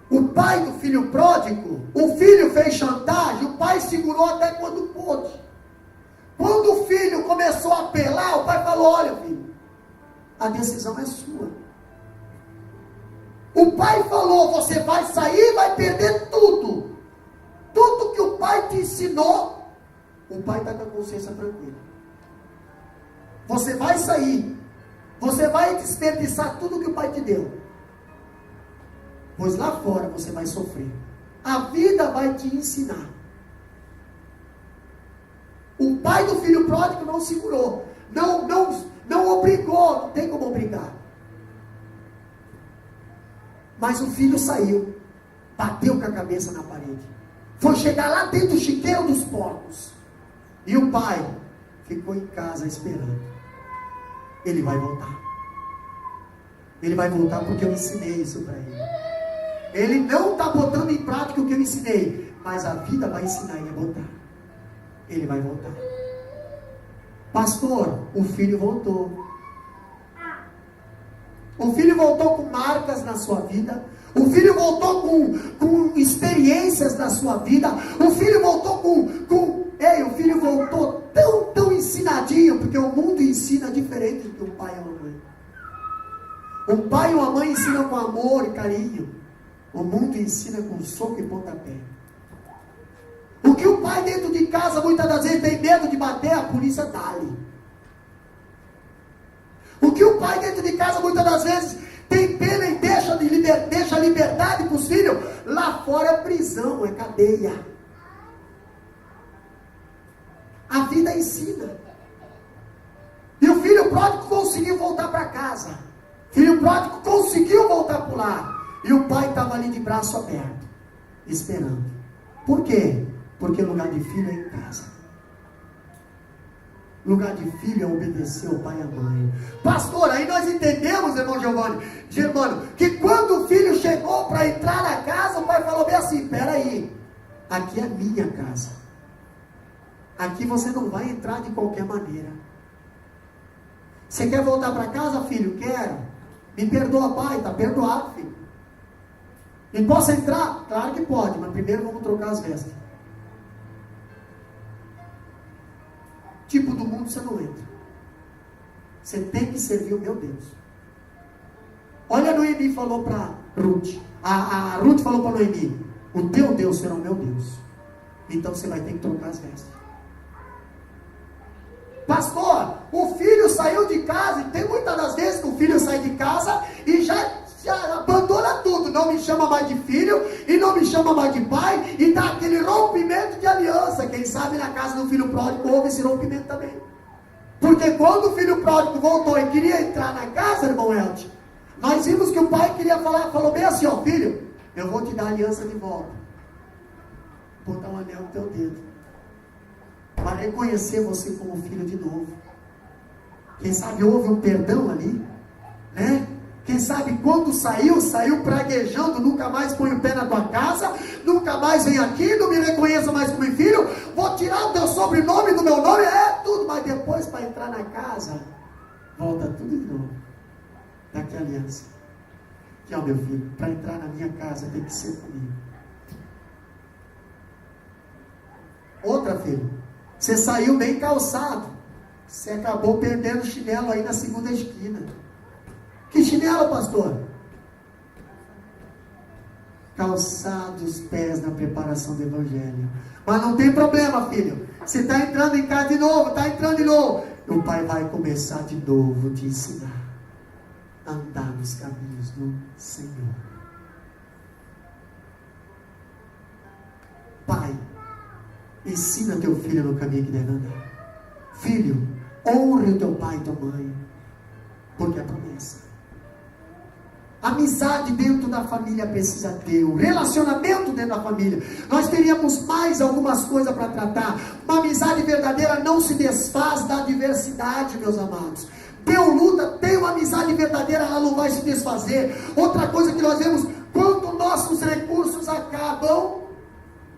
O pai do filho pródigo, o filho fez chantagem, o pai segurou até quando pôde. Quando o filho começou a apelar, o pai falou: olha, filho, a decisão é sua. O pai falou: você vai sair, vai perder tudo. Tudo que o pai te ensinou, o pai está com a consciência tranquila. Você vai sair, você vai desperdiçar tudo que o pai te deu, pois lá fora você vai sofrer. A vida vai te ensinar. O pai do filho pródigo não segurou, não obrigou, não tem como obrigar. Mas o filho saiu, bateu com a cabeça na parede, foi chegar lá dentro do chiqueiro dos porcos, e o pai ficou em casa esperando. Ele vai voltar. Ele vai voltar porque eu ensinei isso para ele. Ele não está botando em prática o que eu ensinei, mas a vida vai ensinar ele a voltar. Ele vai voltar. Pastor, o filho voltou. O filho voltou com marcas na sua vida. O O filho voltou com experiências da sua vida. O filho voltou o filho voltou tão ensinadinho, porque o mundo ensina diferente do que o pai e a mamãe. Um pai e uma mãe ensinam com amor e carinho. O mundo ensina com soco e pontapé. O que o pai dentro de casa muitas das vezes tem medo de bater, a polícia dá-lhe. O que o pai dentro de casa muitas das vezes tem pena e deixa liberdade para os filhos, lá fora é prisão, é cadeia. A vida ensina. E o filho pródigo conseguiu voltar para casa. Filho pródigo conseguiu voltar para o lar. E o pai estava ali de braço aberto, esperando. Por quê? Porque o lugar de filho é em casa. Lugar de filho é obedecer ao pai e à mãe. Pastor, aí nós entendemos, irmão Germano, que quando o filho chegou para entrar na casa, o pai falou bem assim: peraí, aqui é a minha casa. Aqui você não vai entrar de qualquer maneira. Você quer voltar para casa, filho? Quero. Me perdoa, pai. Está perdoado, filho. E posso entrar? Claro que pode, mas primeiro vamos trocar as vestes. Tipo do mundo você não entra. Você tem que servir o meu Deus. Olha, Noemi falou para Ruth. A Ruth falou para Noemi: o teu Deus será o meu Deus. Então você vai ter que trocar as vestes. Pastor, o filho saiu de casa. E tem muitas das vezes que o filho sai de casa e já abandona tudo. Não me chama mais de filho e não me chama mais de pai. E dá aquele rompimento de aliança. Quem sabe na casa do filho pródigo houve esse rompimento também. Porque quando o filho pródigo voltou e queria entrar na casa, irmão Elton, nós vimos que o pai queria falar, falou bem assim: ó, filho, eu vou te dar a aliança de volta. Vou botar um anel no teu dedo, para reconhecer você como filho de novo. Quem sabe houve um perdão ali, né? Quem sabe quando saiu praguejando: nunca mais põe o pé na tua casa, nunca mais vem aqui, não me reconheça mais como filho, vou tirar o teu sobrenome do meu nome, tudo, mas depois para entrar na casa, volta tudo de novo. Daqui a aliança. Que ó, meu filho, para entrar na minha casa tem que ser comigo. Outra, filho, você saiu bem calçado, você acabou perdendo o chinelo aí na segunda esquina. Que chinelo, pastor? Calçado os pés na preparação do evangelho. Mas não tem problema, filho. Você está entrando em casa de novo, está entrando de novo. O pai vai começar de novo te ensinar a andar nos caminhos do Senhor. Pai, ensina teu filho no caminho que deve andar. Filho, honre o teu pai e tua mãe, porque é promessa. Amizade dentro da família precisa ter, o relacionamento dentro da família. Nós teríamos mais algumas coisas para tratar. Uma amizade verdadeira não se desfaz da adversidade, meus amados. Deu luta, tem uma amizade verdadeira, ela não vai se desfazer. Outra coisa que nós vemos: quando nossos recursos acabam,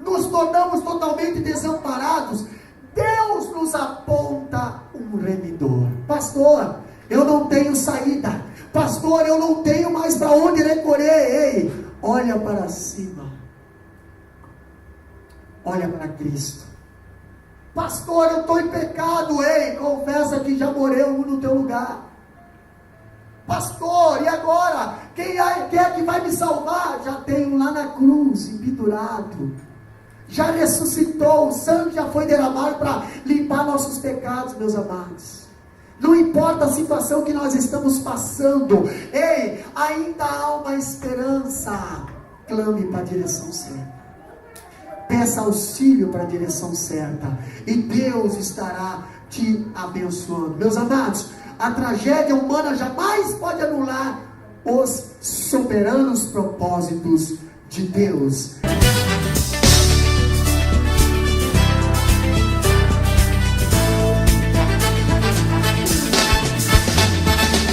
nos tornamos totalmente desamparados, Deus nos aponta um remidor. Pastor, eu não tenho saída. Pastor, eu não tenho mais para onde recorrer. Ei, olha para cima. Olha para Cristo. Pastor, eu estou em pecado. Ei, confessa que já morreu um no teu lugar. Pastor, e agora? Quem é que vai me salvar? Já tem um lá na cruz, pendurado. Já ressuscitou, o sangue já foi derramado para limpar nossos pecados, meus amados. Não importa a situação que nós estamos passando, ei, ainda há uma esperança. Clame para a direção certa. Peça auxílio para a direção certa. E Deus estará te abençoando. Meus amados, a tragédia humana jamais pode anular os soberanos propósitos de Deus.